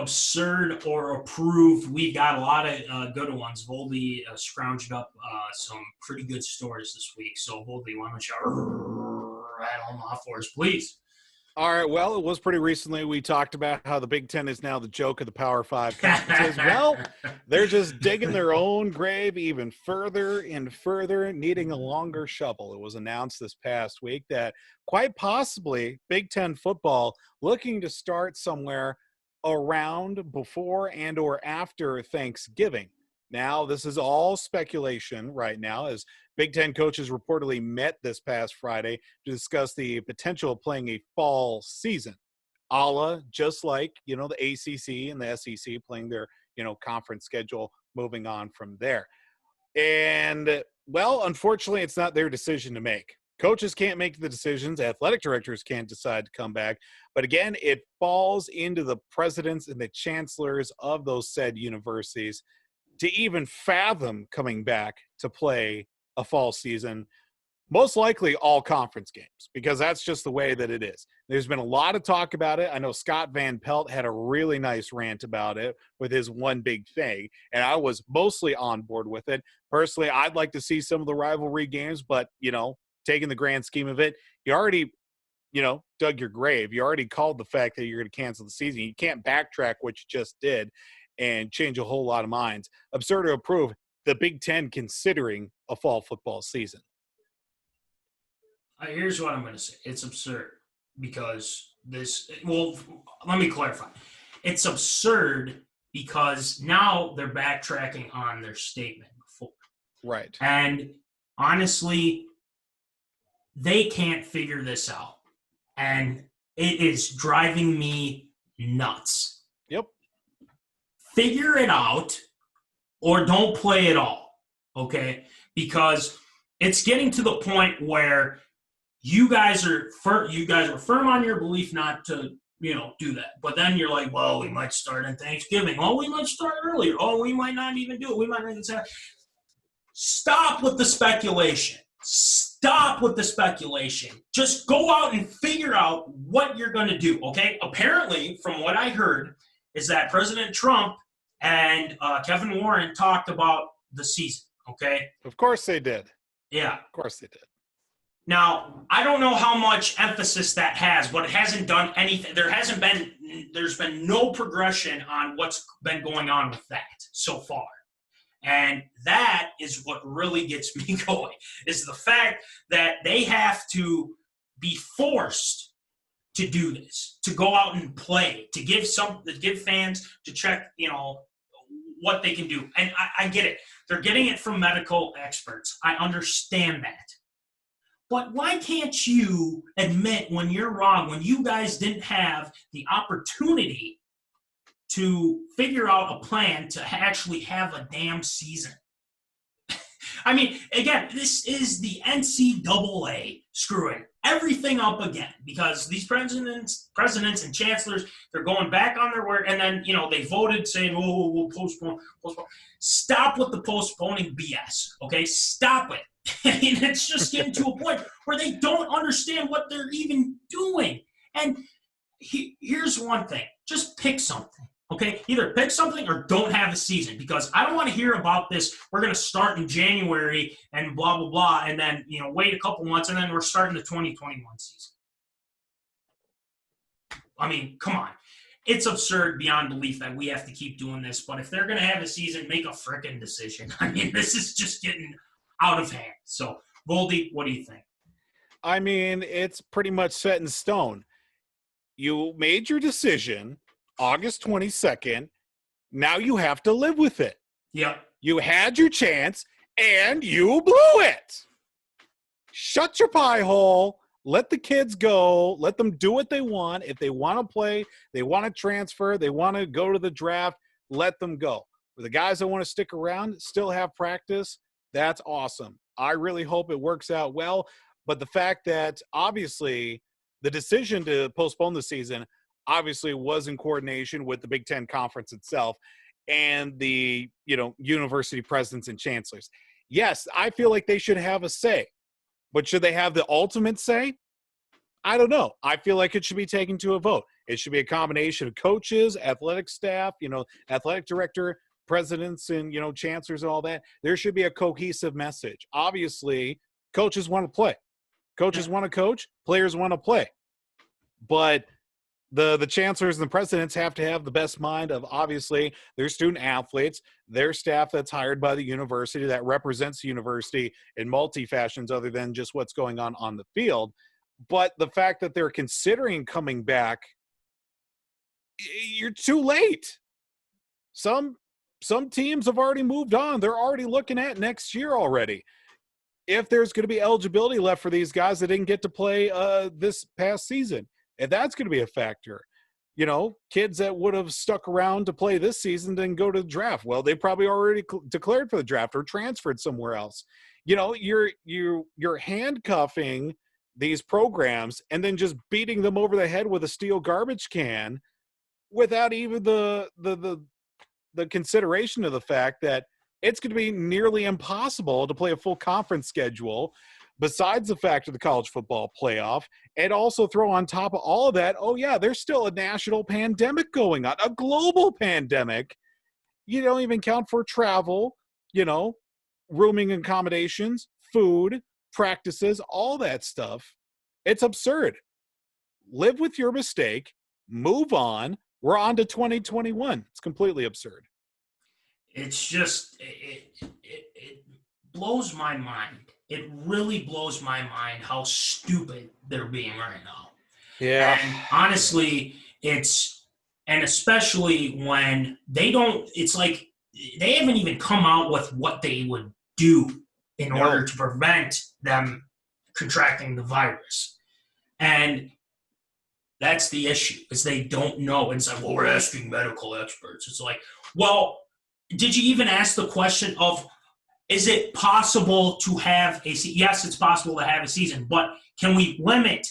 absurd or approved. We got a lot of good ones. Voldy scrounged up some pretty good stories this week. So, Voldy, why don't you rattle them off for us, please? All right. Well, it was pretty recently we talked about how the Big Ten is now the joke of the Power Five conferences. Well, they're just digging their own grave even further and further, needing a longer shovel. It was announced this past week that quite possibly Big Ten football looking to start somewhere around before and or after Thanksgiving. Now, this is all speculation right now, as Big Ten coaches reportedly met this past Friday to discuss the potential of playing a fall season, a la just like, the ACC and the SEC playing their, conference schedule, moving on from there. And, well, unfortunately, it's not their decision to make. Coaches can't make the decisions. Athletic directors can't decide to come back. But again, it falls into the presidents and the chancellors of those said universities to even fathom coming back to play a fall season, most likely all conference games, because that's just the way that it is. There's been a lot of talk about it. I know Scott Van Pelt had a really nice rant about it with his one big thing, and I was mostly on board with it. Personally, I'd like to see some of the rivalry games, but, taking the grand scheme of it, you already, dug your grave. You already called the fact that you're going to cancel the season. You can't backtrack what you just did and change a whole lot of minds. Absurd to approve the Big Ten considering a fall football season. Here's what I'm going to say. It's absurd because let me clarify. It's absurd because now they're backtracking on their statement before. Right. And honestly, they can't figure this out. And it is driving me nuts. Yep. Figure it out or don't play at all, okay? Because it's getting to the point where you guys are firm on your belief not to, do that. But then you're like, well, we might start on Thanksgiving. Oh, we might start earlier. Oh, we might not even do it. We might not even say. Stop with the speculation. Stop with the speculation. Just go out and figure out what you're going to do, okay? Apparently, from what I heard, is that President Trump and Kevin Warren talked about the season, okay? Of course they did. Yeah. Of course they did. Now, I don't know how much emphasis that has, but it hasn't done anything. There's been no progression on what's been going on with that so far. And that is what really gets me going, is the fact that they have to be forced to do this, to go out and play, to give fans to check, what they can do. And I get it. They're getting it from medical experts. I understand that. But why can't you admit when you're wrong, when you guys didn't have the opportunity to figure out a plan to actually have a damn season? I mean, again, this is the NCAA screwing everything up again because these presidents and chancellors, they're going back on their word, and then, they voted saying, oh, we'll postpone. Stop with the postponing BS, okay? Stop it. I mean, it's just getting to a point where they don't understand what they're even doing. And here's one thing. Just pick something. Okay, either pick something or don't have a season, because I don't want to hear about this. We're going to start in January and blah, blah, blah, and then, wait a couple months, and then we're starting the 2021 season. I mean, come on. It's absurd beyond belief that we have to keep doing this, but if they're going to have a season, make a frickin' decision. I mean, this is just getting out of hand. So, Voldy, what do you think? I mean, it's pretty much set in stone. You made your decision August 22nd. Now you have to live with it. Yep. You had your chance, and you blew it. Shut your pie hole. Let the kids go. Let them do what they want. If they want to play, they want to transfer, they want to go to the draft, let them go. For the guys that want to stick around, still have practice, that's awesome. I really hope it works out well. But the fact that obviously the decision to postpone the season obviously was in coordination with the Big Ten Conference itself and the, university presidents and chancellors. Yes, I feel like they should have a say. But should they have the ultimate say? I don't know. I feel like it should be taken to a vote. It should be a combination of coaches, athletic staff, athletic director, presidents, and, chancellors and all that. There should be a cohesive message. Obviously, coaches want to play. Coaches want to coach. Players want to play. But the chancellors and the presidents have to have the best mind of, obviously, their student athletes, their staff that's hired by the university that represents the university in multi-fashions other than just what's going on the field. But the fact that they're considering coming back, you're too late. Some teams have already moved on. They're already looking at next year already. If there's going to be eligibility left for these guys that didn't get to play this past season, and that's going to be a factor. Kids that would have stuck around to play this season didn't go to the draft. Well, they probably already declared for the draft or transferred somewhere else. You're handcuffing these programs and then just beating them over the head with a steel garbage can without even the consideration of the fact that it's going to be nearly impossible to play a full conference schedule besides the fact of the college football playoff, and also throw on top of all of that, there's still a national pandemic going on, a global pandemic. You don't even count for travel, rooming accommodations, food, practices, all that stuff. It's absurd. Live with your mistake, move on. We're on to 2021. It's completely absurd. It's just, it blows my mind. It really blows my mind how stupid they're being right now. Yeah. And honestly, and especially when it's like they haven't even come out with what they would do in order to prevent them contracting the virus. And that's the issue, is they don't know. And it's like, well, we're asking medical experts. It's like, well, did you even ask the question of, is it possible to have a season? Yes, it's possible to have a season, but can we limit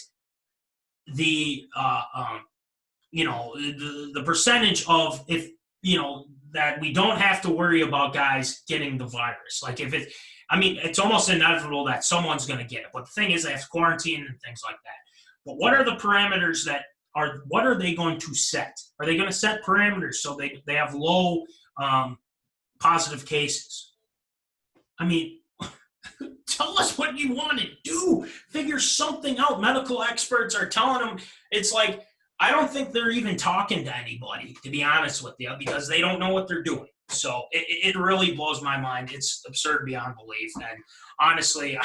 the the percentage of that we don't have to worry about guys getting the virus? Like it's almost inevitable that someone's going to get it. But the thing is, they have to quarantine and things like that. But what are the parameters what are they going to set? Are they going to set parameters so they have low positive cases? I mean, tell us what you want to do. Figure something out. Medical experts are telling them. It's like, I don't think they're even talking to anybody, to be honest with you, because they don't know what they're doing. So it really blows my mind. It's absurd beyond belief. And honestly,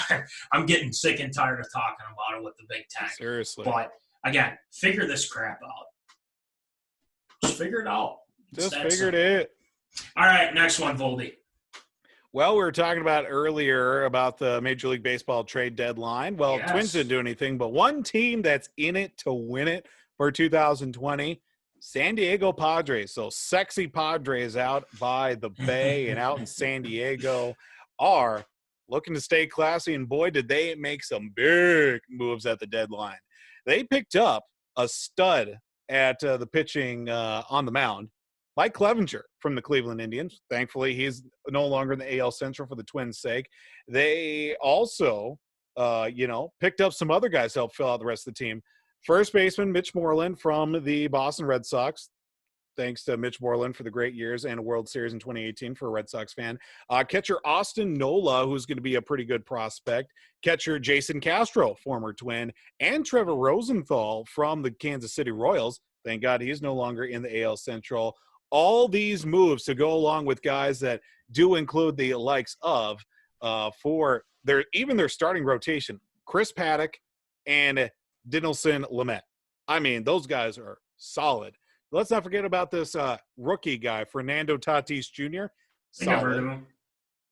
I'm getting sick and tired of talking about it with the Big Ten. Seriously. But, again, figure this crap out. Just figure it out. Just figured it. All right, next one, Voldy. Well, we were talking about earlier about the Major League Baseball trade deadline. Well, yes. Twins didn't do anything, but one team that's in it to win it for 2020, San Diego Padres. So sexy Padres out by the Bay and out in San Diego are looking to stay classy, and boy, did they make some big moves at the deadline. They picked up a stud at the pitching on the mound, Mike Clevenger from the Cleveland Indians. Thankfully, he's no longer in the AL Central for the Twins' sake. They also, picked up some other guys to help fill out the rest of the team. First baseman Mitch Moreland from the Boston Red Sox. Thanks to Mitch Moreland for the great years and a World Series in 2018 for a Red Sox fan. Catcher Austin Nola, who's going to be a pretty good prospect. Catcher Jason Castro, former Twin. And Trevor Rosenthal from the Kansas City Royals. Thank God he's no longer in the AL Central. All these moves to go along with guys that do include the likes of for their starting rotation, Chris Paddock and Dinelson Lamet. I mean, those guys are solid. Let's not forget about this rookie guy, Fernando Tatis Jr. Solid.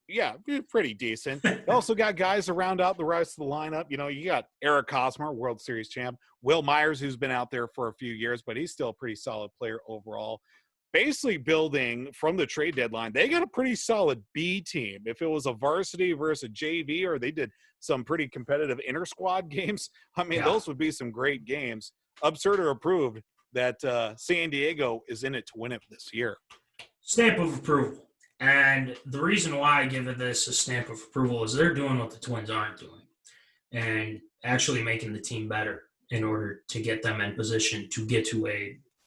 Yeah, pretty decent. You also got guys to round out the rest of the lineup. You got Eric Hosmer, World Series champ. Will Myers, who's been out there for a few years, but he's still a pretty solid player overall. Basically building from the trade deadline, they got a pretty solid B team. If it was a varsity versus a JV, or they did some pretty competitive inter-squad games, those would be some great games. Absurd or approved that San Diego is in it to win it this year. Stamp of approval. And the reason why I give it this a stamp of approval is they're doing what the Twins aren't doing and actually making the team better. in order to get them in position to get to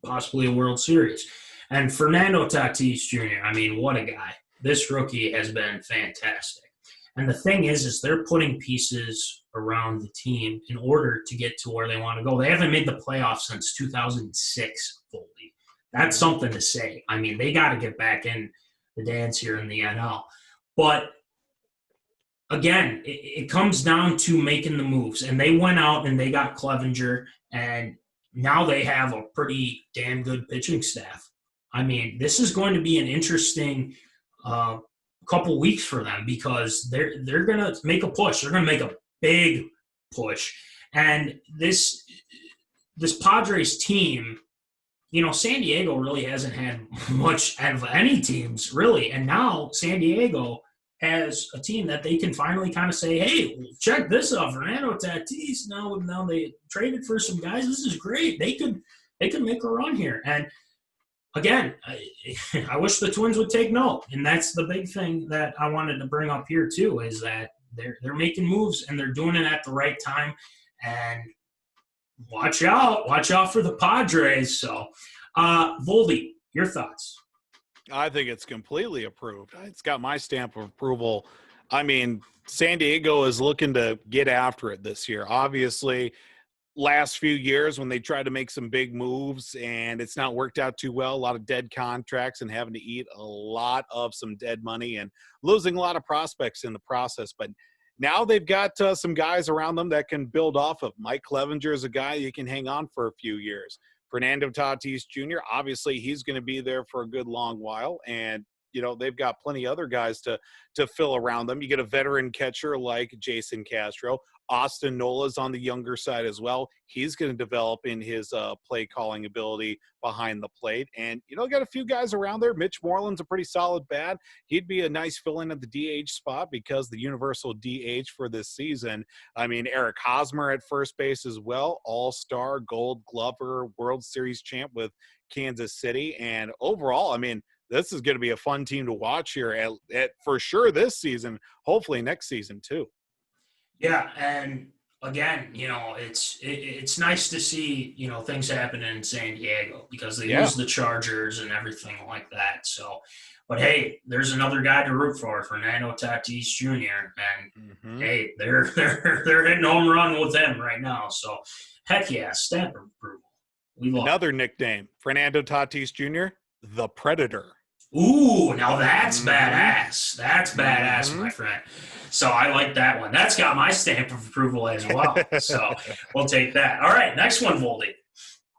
possibly a World Series. And Fernando Tatis Jr., I mean, what a guy. This rookie has been fantastic. And the thing is they're putting pieces around the team in order to get to where they want to go. They haven't made the playoffs since 2006, Foldy. That's something to say. I mean, they got to get back in the dance here in the NL. But again, it comes down to making the moves. And they went out and they got Clevenger, and now they have a pretty damn good pitching staff. I mean, this is going to be an interesting couple weeks for them because they're going to make a push. They're going to make a big push. And this Padres team, San Diego really hasn't had much out of any teams, really. And now San Diego has a team that they can finally kind of say, hey, check this out, Fernando Tatis. Now they traded for some guys. This is great. They could make a run here. And again, I wish the Twins would take note. And that's the big thing that I wanted to bring up here too, is that they're making moves and they're doing it at the right time. And watch out for the Padres. So, Voldy, your thoughts? I think it's completely approved. It's got my stamp of approval. I mean, San Diego is looking to get after it this year. Obviously, last few years when they tried to make some big moves and it's not worked out too well, a lot of dead contracts and having to eat a lot of some dead money and losing a lot of prospects in the process. But now they've got some guys around them that can build off of. Mike Clevenger is a guy you can hang on for a few years. Fernando Tatis Jr., obviously he's going to be there for a good long while. And, they've got plenty of other guys to fill around them. You get a veteran catcher like Jason Castro. Austin Nola's on the younger side as well. He's going to develop in his play calling ability behind the plate. And, got a few guys around there. Mitch Moreland's a pretty solid bat. He'd be a nice fill-in at the DH spot because the universal DH for this season. I mean, Eric Hosmer at first base as well. All-Star, Gold Glover, World Series champ with Kansas City. And overall, I mean, this is going to be a fun team to watch here at for sure this season, hopefully next season too. Yeah, and again, it's nice to see, things happen in San Diego because they lose the Chargers and everything like that. So, but hey, there's another guy to root for, Fernando Tatis Jr. And hey, they're hitting home run with him right now. So, heck yeah, stamp of approval. We love another nickname, Fernando Tatis Jr., the Predator. Ooh, now that's badass. That's badass, my friend. So I like that one. That's got my stamp of approval as well. So we'll take that. All right, next one, Voldy.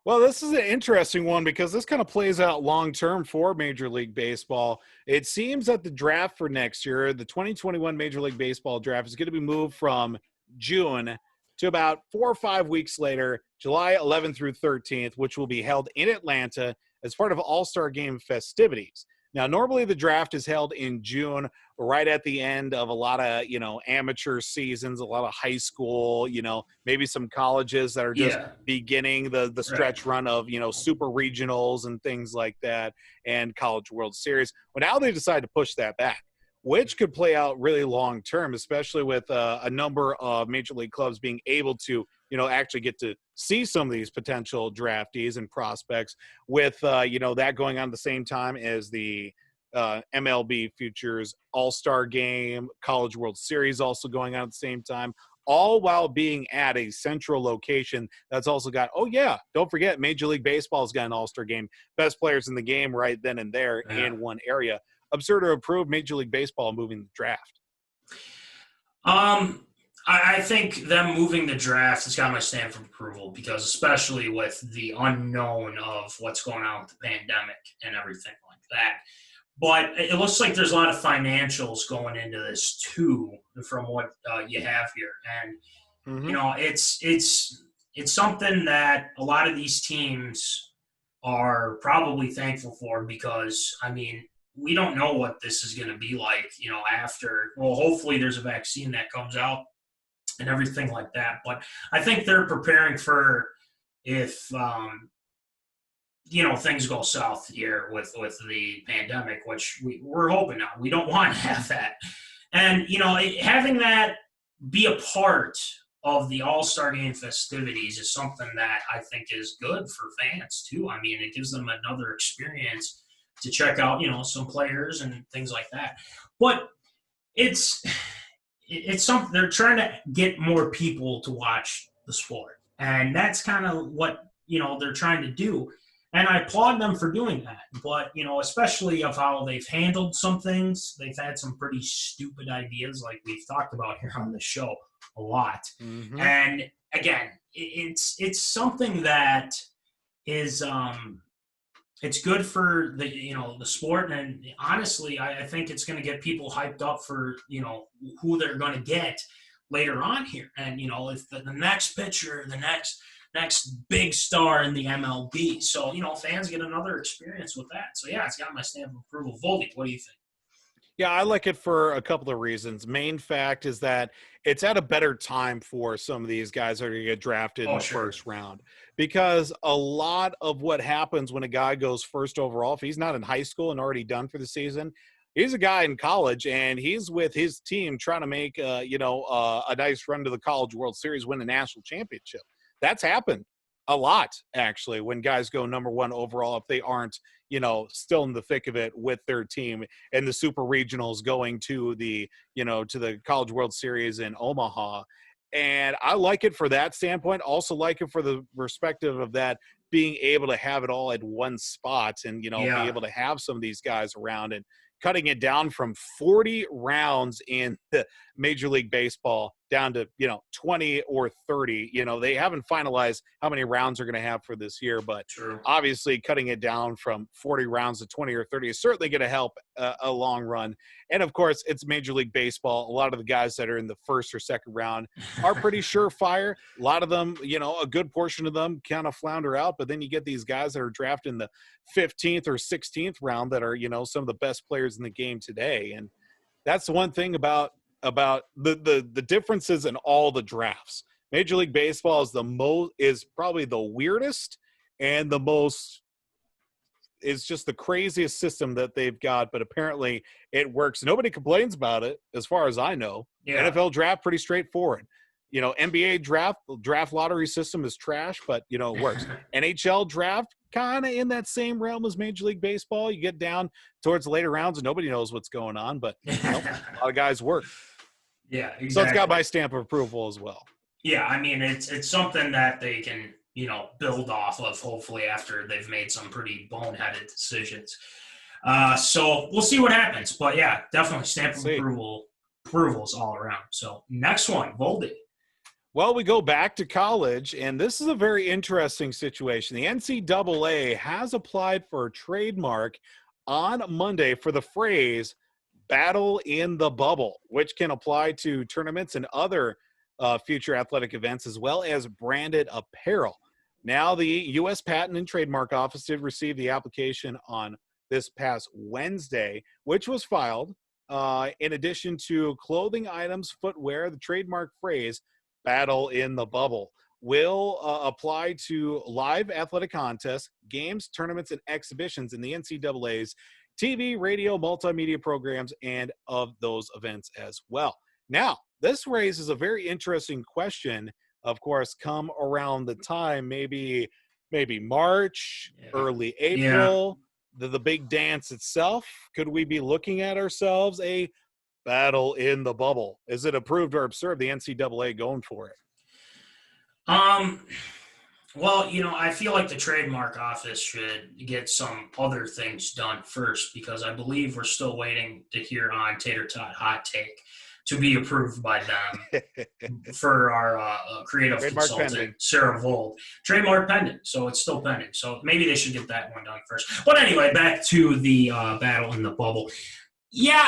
Well, this is an interesting one because this kind of plays out long-term for Major League Baseball. It seems that the draft for next year, the 2021 Major League Baseball draft, is going to be moved from June to about 4 or 5 weeks later, July 11th through 13th, which will be held in Atlanta as part of All-Star Game festivities. Now, normally the draft is held in June, right at the end of a lot of, amateur seasons, a lot of high school, maybe some colleges that are just beginning the stretch run of, super regionals and things like that, and College World Series. Well, now they decide to push that back, which could play out really long term, especially with a number of major league clubs being able to, actually get to see some of these potential draftees and prospects with, that going on at the same time as the MLB Futures All-Star Game, College World Series also going on at the same time, all while being at a central location that's also got, don't forget, Major League Baseball's got an All-Star Game, best players in the game right then and there in one area. Absurd or approved Major League Baseball moving the draft? I think them moving the draft has got my stamp of approval because especially with the unknown of what's going on with the pandemic and everything like that. But it looks like there's a lot of financials going into this too from what you have here. And, it's something that a lot of these teams are probably thankful for because, I mean, we don't know what this is going to be like, after. Well, hopefully there's a vaccine that comes out and everything like that. But I think they're preparing for if, things go south here with the pandemic, which we're hoping not. We don't want to have that. And, having that be a part of the All-Star Game festivities is something that I think is good for fans too. I mean, it gives them another experience to check out, some players and things like that. But it's something they're trying to get more people to watch the sport. And that's kind of what, they're trying to do. And I applaud them for doing that. But, especially of how they've handled some things. They've had some pretty stupid ideas like we've talked about here on the show a lot. Mm-hmm. And again, it's something that is it's good for the sport. And honestly, I think it's going to get people hyped up for, who they're going to get later on here. And, if the next pitcher, the next big star in the MLB. So, fans get another experience with that. So, yeah, it's got my stamp of approval. Voldy, what do you think? Yeah, I like it for a couple of reasons. Main fact is that it's at a better time for some of these guys that are going to get drafted in the first round. Because a lot of what happens when a guy goes first overall, if he's not in high school and already done for the season, he's a guy in college and he's with his team trying to make, a nice run to the College World Series, win a national championship. That's happened a lot, actually, when guys go number one overall, if they aren't, still in the thick of it with their team and the super regionals going to the, to the College World Series in Omaha. And I like it for that standpoint. Also like it for the perspective of that being able to have it all at one spot and, be able to have some of these guys around and cutting it down from 40 rounds in the Major League Baseball down to, 20 or 30. They haven't finalized how many rounds they're going to have for this year, but obviously cutting it down from 40 rounds to 20 or 30 is certainly going to help a long run. And of course, it's Major League Baseball. A lot of the guys that are in the first or second round are pretty surefire. A lot of them, a good portion of them kind of flounder out, but then you get these guys that are drafted in the 15th or 16th round that are, some of the best players in the game today. And that's the one thing about the differences in all the drafts. Major League Baseball is probably the weirdest and the most is just the craziest system that they've got, but apparently it works. Nobody complains about it as far as I know. Yeah. NFL draft, pretty straightforward. NBA draft lottery system is trash, but it works. NHL draft, kind of in that same realm as Major League Baseball. You get down towards the later rounds and nobody knows what's going on, but a lot of guys work. Yeah, exactly. So it's got my stamp of approval as well. Yeah, I mean, it's something that they can, build off of, hopefully, after they've made some pretty boneheaded decisions. So we'll see what happens. But, yeah, definitely stamp of approvals all around. So next one, Voldy. Well, we go back to college, and this is a very interesting situation. The NCAA has applied for a trademark on Monday for the phrase "battle in the bubble," which can apply to tournaments and other future athletic events, as well as branded apparel. Now, the U.S. Patent and Trademark Office did receive the application on this past Wednesday, which was filed. In addition to clothing items, footwear, the trademark phrase "battle in the bubble" will apply to live athletic contests, games, tournaments, and exhibitions in the NCAA's TV, radio, multimedia programs, and of those events as well. Now, this raises a very interesting question, of course, come around the time, maybe March, early April, the big dance itself. Could we be looking at ourselves a battle in the bubble? Is it approved or absurd, the NCAA going for it? Well, I feel like the trademark office should get some other things done first, because I believe we're still waiting to hear on Tater Tot Hot Take to be approved by them for our creative trademark consultant, pending. Sarah Vold. Trademark pending, so it's still pending. So maybe they should get that one done first. But anyway, back to the battle in the bubble. Yeah,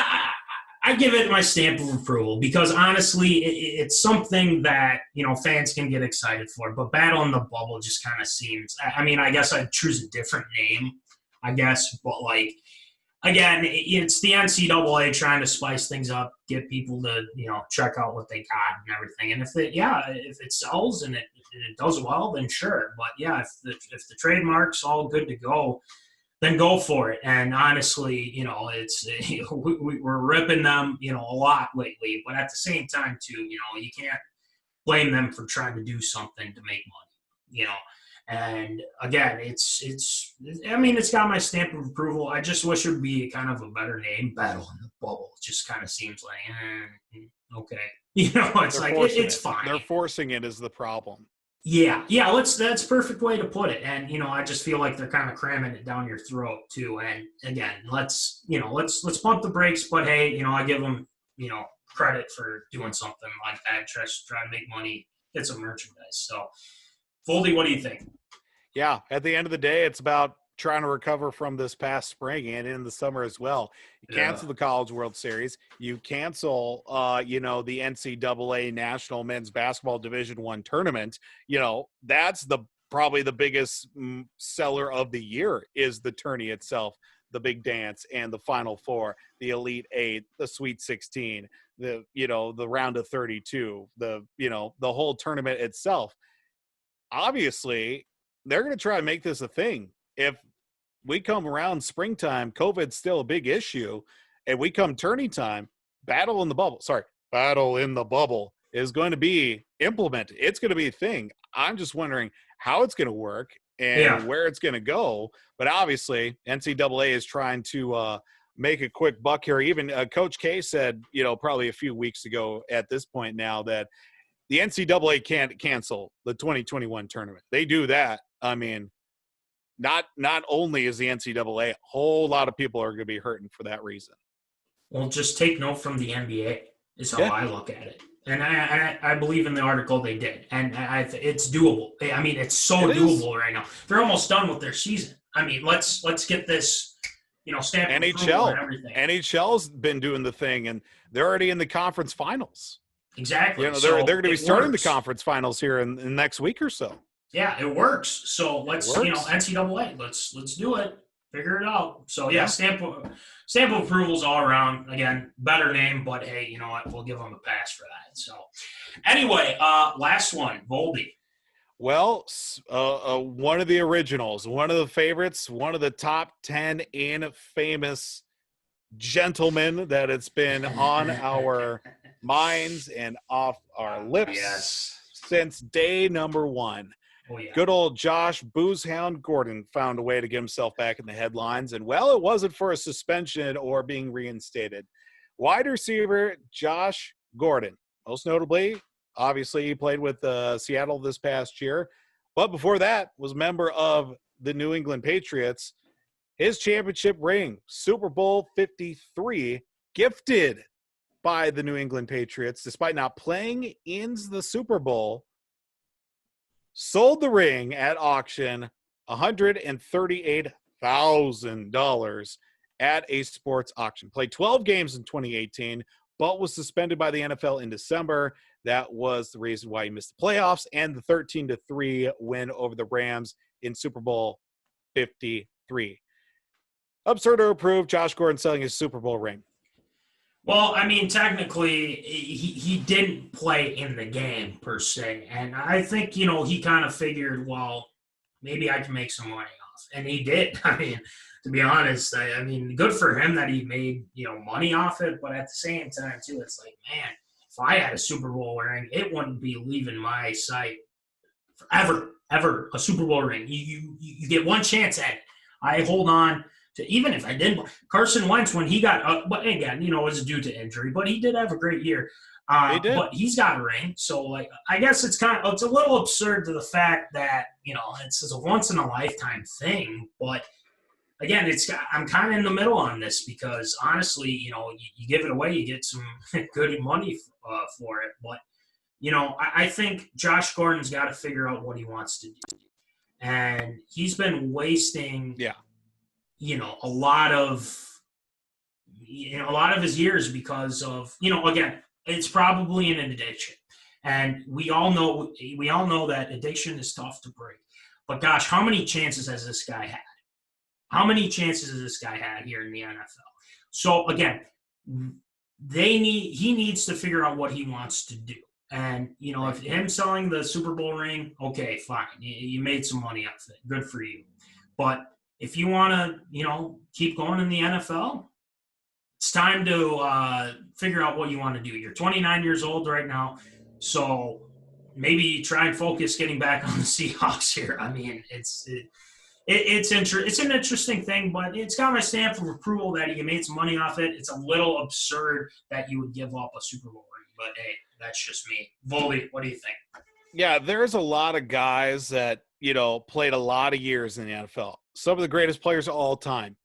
I give it my stamp of approval, because honestly, it's something that, fans can get excited for. But battle in the bubble just kind of seems, I mean, I guess I'd choose a different name, I guess. But, again, it's the NCAA trying to spice things up, get people to, check out what they got and everything. And if it sells and it does well, then sure. But, yeah, if the trademark's all good to go, then go for it. And honestly, we're ripping them, a lot lately. But at the same time, too, you can't blame them for trying to do something to make money, And again, it's got my stamp of approval. I just wish it would be kind of a better name, Battle in the Bubble. It just kind of seems like, okay. It's fine. They're forcing it is the problem. Yeah, that's a perfect way to put it. And I just feel like they're kind of cramming it down your throat too. And again, let's pump the brakes. But hey, I give them credit for doing something like that, try to make money, get some merchandise. So, Foldy, what do you think? Yeah, at the end of the day, it's about trying to recover from this past spring and in the summer as well. You cancel the College World Series. You cancel, the NCAA National Men's Basketball Division I tournament. That's probably the biggest seller of the year is the tourney itself, the big dance and the Final Four, the Elite Eight, the Sweet 16, the round of 32, the whole tournament itself. Obviously, they're going to try and make this a thing. If we come around springtime, COVID's still a big issue, and we come tourney time, Battle in the Bubble is going to be implemented. It's going to be a thing. I'm just wondering how it's going to work and where it's going to go. But obviously, NCAA is trying to make a quick buck here. Even Coach K said, probably a few weeks ago at this point now that the NCAA can't cancel the 2021 tournament. They do that. I mean, not only is the NCAA, a whole lot of people are going to be hurting for that reason. Well, just take note from the NBA is how I look at it. And I believe in the article they did. And it's doable. I mean, it's doable right now. They're almost done with their season. I mean, let's get this, stamp of approval and everything. NHL's been doing the thing, and they're already in the conference finals. Exactly. They're going to be starting the conference finals here in the next week or so. Yeah, it works. So let's, NCAA, let's do it. Figure it out. So stamp of approvals all around. Again, better name, but hey, you know what? We'll give them a pass for that. So anyway, last one, Voldy. Well, one of the originals, one of the favorites, one of the top 10 famous gentlemen that it's been on our minds and off our lips since day number one. Oh, yeah. Good old Josh Boozehound Gordon found a way to get himself back in the headlines, and it wasn't for a suspension or being reinstated. Wide receiver Josh Gordon, most notably, obviously he played with Seattle this past year, but before that was a member of the New England Patriots. His championship ring, Super Bowl 53, gifted by the New England Patriots, despite not playing in the Super Bowl. Sold the ring at auction, $138,000 at a sports auction. Played 12 games in 2018, but was suspended by the NFL in December. That was the reason why he missed the playoffs and the 13-3 win over the Rams in Super Bowl 53. Absurd or approved, Josh Gordon selling his Super Bowl ring. Well, I mean, technically, he didn't play in the game, per se. And I think, he kind of figured, well, maybe I can make some money off. And he did. I mean, to be honest, I mean, good for him that he made, money off it. But at the same time, too, it's like, man, if I had a Super Bowl ring, it wouldn't be leaving my sight forever, ever, a Super Bowl ring. You get one chance at it. I hold on. Even if I didn't, Carson Wentz, when he got, but again, it was due to injury, but he did have a great year. He did. But he's got a ring. So, I guess it's a little absurd to the fact that, it's a once in a lifetime thing. But again, I'm kind of in the middle on this because honestly, you give it away, you get some good money for it. But, I think Josh Gordon's got to figure out what he wants to do. And he's been wasting a lot of his years because of, again, it's probably an addiction. And we all know that addiction is tough to break. But gosh, how many chances has this guy had? How many chances has this guy had here in the NFL? So again, he needs to figure out what he wants to do. And, if him selling the Super Bowl ring, okay, fine. You made some money off it. Good for you. But if you want to, keep going in the NFL, it's time to figure out what you want to do. You're 29 years old right now, so maybe try and focus getting back on the Seahawks here. I mean, it's an interesting thing, but it's got my stamp of approval that you made some money off it. It's a little absurd that you would give up a Super Bowl ring, but hey, that's just me. Voldy, what do you think? Yeah, there's a lot of guys that, played a lot of years in the NFL. Some of the greatest players of all time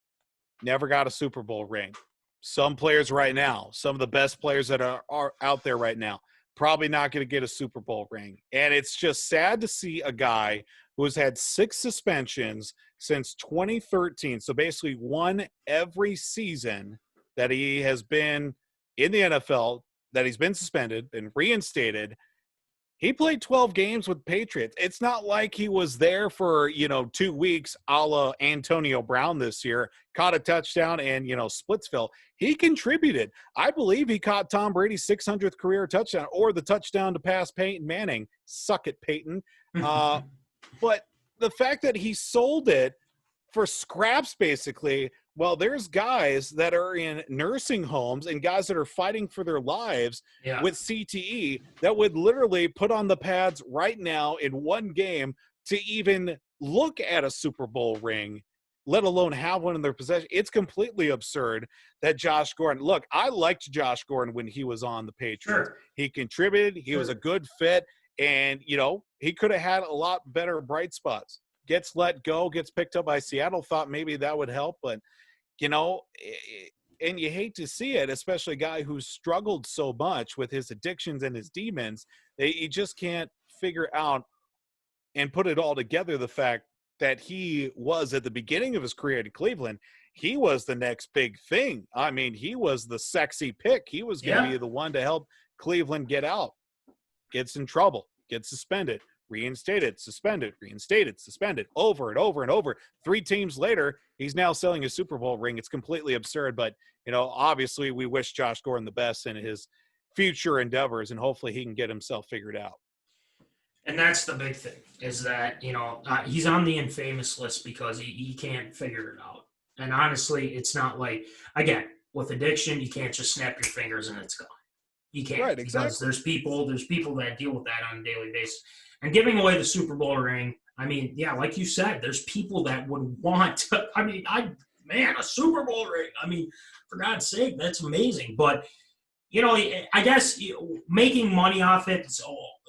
never got a Super Bowl ring. Some players right now, some of the best players that are out there right now, probably not going to get a Super Bowl ring. And it's just sad to see a guy who has had 6 suspensions since 2013. So basically one every season that he has been in the NFL, that he's been suspended and reinstated. He played 12 games with Patriots. It's not like he was there for, 2 weeks a la Antonio Brown this year, caught a touchdown and, Splitsville. He contributed. I believe he caught Tom Brady's 600th career touchdown or the touchdown to pass Peyton Manning. Suck it, Peyton. But the fact that he sold it for scraps, basically, well, there's guys that are in nursing homes and guys that are fighting for their lives with CTE that would literally put on the pads right now in one game to even look at a Super Bowl ring, let alone have one in their possession. It's completely absurd that Josh Gordon – look, I liked Josh Gordon when he was on the Patriots. Sure. He contributed. He was a good fit. And, he could have had a lot better bright spots. Gets let go, gets picked up by Seattle, thought maybe that would help. But, and you hate to see it, especially a guy who's struggled so much with his addictions and his demons. You just can't figure out and put it all together the fact that he was at the beginning of his career in Cleveland. He was the next big thing. I mean, he was the sexy pick. He was going to be the one to help Cleveland get out. Gets in trouble, gets suspended, reinstated, suspended, reinstated, suspended, over and over and over. 3 teams later, he's now selling a Super Bowl ring. It's completely absurd, but, obviously we wish Josh Gordon the best in his future endeavors, and hopefully he can get himself figured out. And that's the big thing, is that, he's on the infamous list because he can't figure it out. And honestly, it's not like, again, with addiction, you can't just snap your fingers and it's gone. You can't, right, exactly. Because there's people that deal with that on a daily basis. And giving away the Super Bowl ring, I mean, yeah, like you said, there's people that would want to, a Super Bowl ring. I mean, for God's sake, that's amazing. But, I guess making money off it,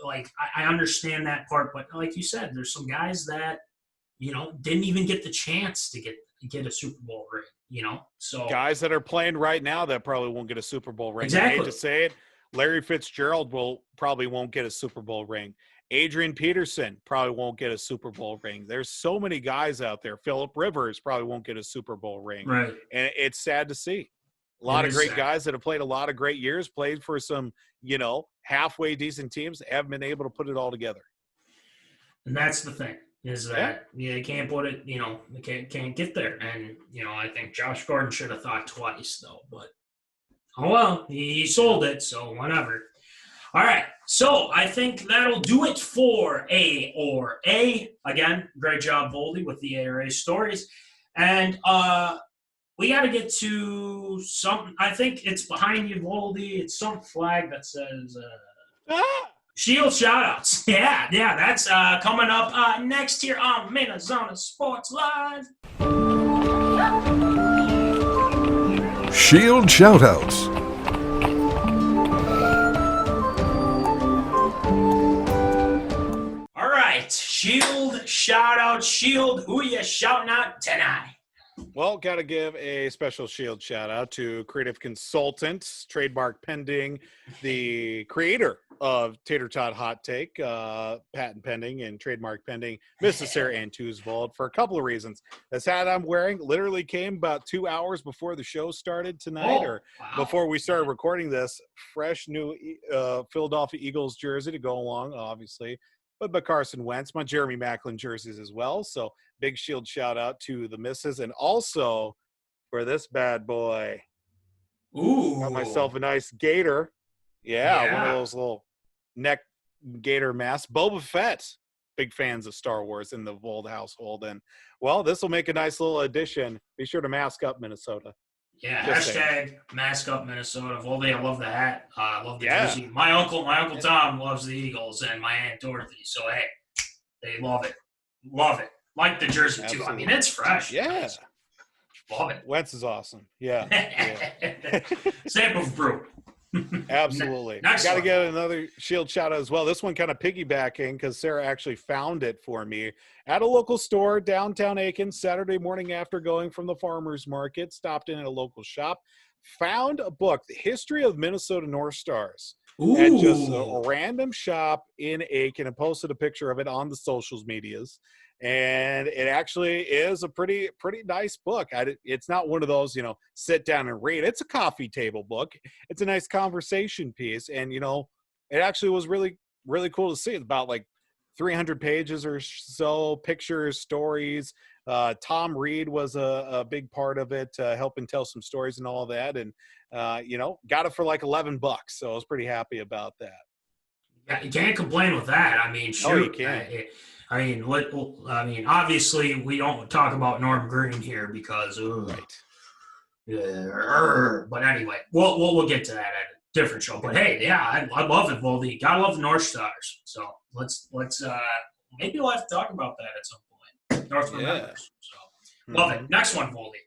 I understand that part. But like you said, there's some guys that, didn't even get the chance to get a Super Bowl ring, So guys that are playing right now that probably won't get a Super Bowl ring. Exactly. I hate to say it, Larry Fitzgerald probably won't get a Super Bowl ring. Adrian Peterson probably won't get a Super Bowl ring. There's so many guys out there. Phillip Rivers probably won't get a Super Bowl ring. Right. And it's sad to see. A lot of great guys that have played a lot of great years, played for some, halfway decent teams, haven't been able to put it all together. And that's the thing, is that you can't put it, can't get there. And, I think Josh Gordon should have thought twice, though. But, oh well, he sold it, so whatever. All right, so I think that'll do it for A or A. Again, great job, Voldy, with the A or A stories. And we got to get to something. I think it's behind you, Voldy. It's some flag that says Shield Shoutouts. Yeah, that's coming up next here on MinneZona Sports Live. Shield Shoutouts. All right, Shield Shoutouts. Shield, who you shouting out tonight? Well, got to give a special Shield shout out to Creative Consultants, trademark pending, the creator of Tater Tot Hot Take, patent pending and trademark pending, Mrs. Sarah Ann Tewsvold, for a couple of reasons. This hat I'm wearing literally came about 2 hours before the show started tonight, before we started recording this. Fresh new Philadelphia Eagles jersey to go along, obviously. But my Carson Wentz, my Jeremy Maclin jerseys as well. So big Shield shout out to the missus, and also for this bad boy. Ooh, got myself a nice gator. Yeah, one of those little neck gator masks. Boba Fett. Big fans of Star Wars in the Vold household, and well, this will make a nice little addition. Be sure to mask up, Minnesota. Yeah, Just saying. hashtag mask up Minnesota. Voldy, I love the hat. I love the Yeah. jersey. My uncle Tom loves the Eagles, and my Aunt Dorothy. So hey, they love it. Love it. Like the jersey too. I Absolutely. mean, it's fresh. Yeah. Guys. Love it. Wentz is awesome. Yeah. Yeah. Stamp of brew. Absolutely. Next Got to one. get another Shield shout out as well. This one kind of piggybacking because Sarah actually found it for me at a local store downtown Aiken Saturday morning after going from the farmer's market. Stopped in at a local shop, found a book, The History of Minnesota North Stars, at just a random shop in Aiken, and posted a picture of it on the socials medias. And it actually is a pretty nice book. It's not one of those, sit down and read. It's a coffee table book. It's a nice conversation piece. And, it actually was really, really cool to see. It's about like 300 pages or so, pictures, stories. Tom Reed was a big part of it, helping tell some stories and all that. And, got it for like $11. So I was pretty happy about that. Yeah, you can't complain with that. I mean, shoot. Oh, you can't. Obviously, we don't talk about Norm Green here because, right. But anyway, we'll get to that at a different show. But hey, yeah, I love it, Voldy. Gotta love the North Stars. So let's maybe we'll have to talk about that at some point. North members. So love it. Next one, Voldy.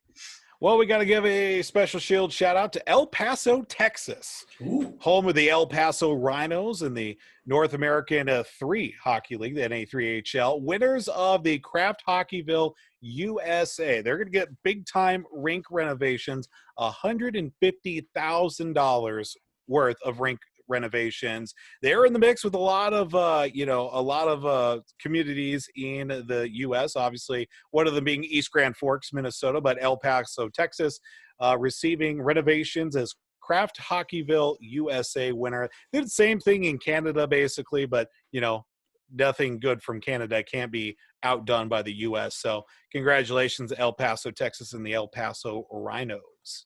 Well, we got to give a special Shield shout out to El Paso, Texas, home of the El Paso Rhinos in the North American 3 Hockey League, the NA3HL, winners of the Kraft Hockeyville USA. They're going to get big-time rink renovations, $150,000 worth of rink renovations. They're in the mix with a lot of communities in the U.S. Obviously, one of them being East Grand Forks, Minnesota, but El Paso, Texas, receiving renovations as Kraft Hockeyville USA winner. Did the same thing in Canada, basically, but nothing good from Canada can't be outdone by the U.S. So, congratulations, El Paso, Texas, and the El Paso Rhinos.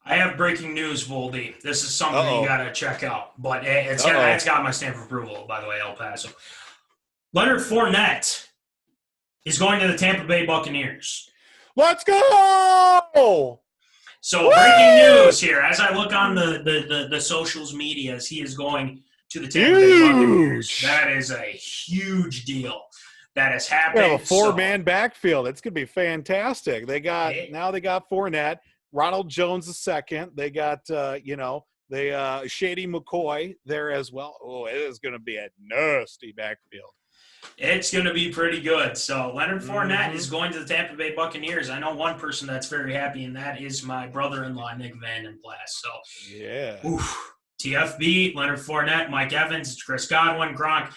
I have breaking news, Voldy. This is something you got to check out. But it's got my stamp of approval, by the way, El Paso. Leonard Fournette is going to the Tampa Bay Buccaneers. Let's go! So breaking news here. As I look on the socials medias, he is going to the Tampa Bay Buccaneers. That is a huge deal. That has happened. They have a 4-man backfield. It's going to be fantastic. They got Fournette. Ronald Jones II. They got, Shady McCoy there as well. Oh, it is going to be a nasty backfield. It's going to be pretty good. So Leonard Fournette is going to the Tampa Bay Buccaneers. I know one person that's very happy, and that is my brother-in-law, Nick Vandenplas. So, yeah. TFB, Leonard Fournette, Mike Evans, Chris Godwin, Gronk.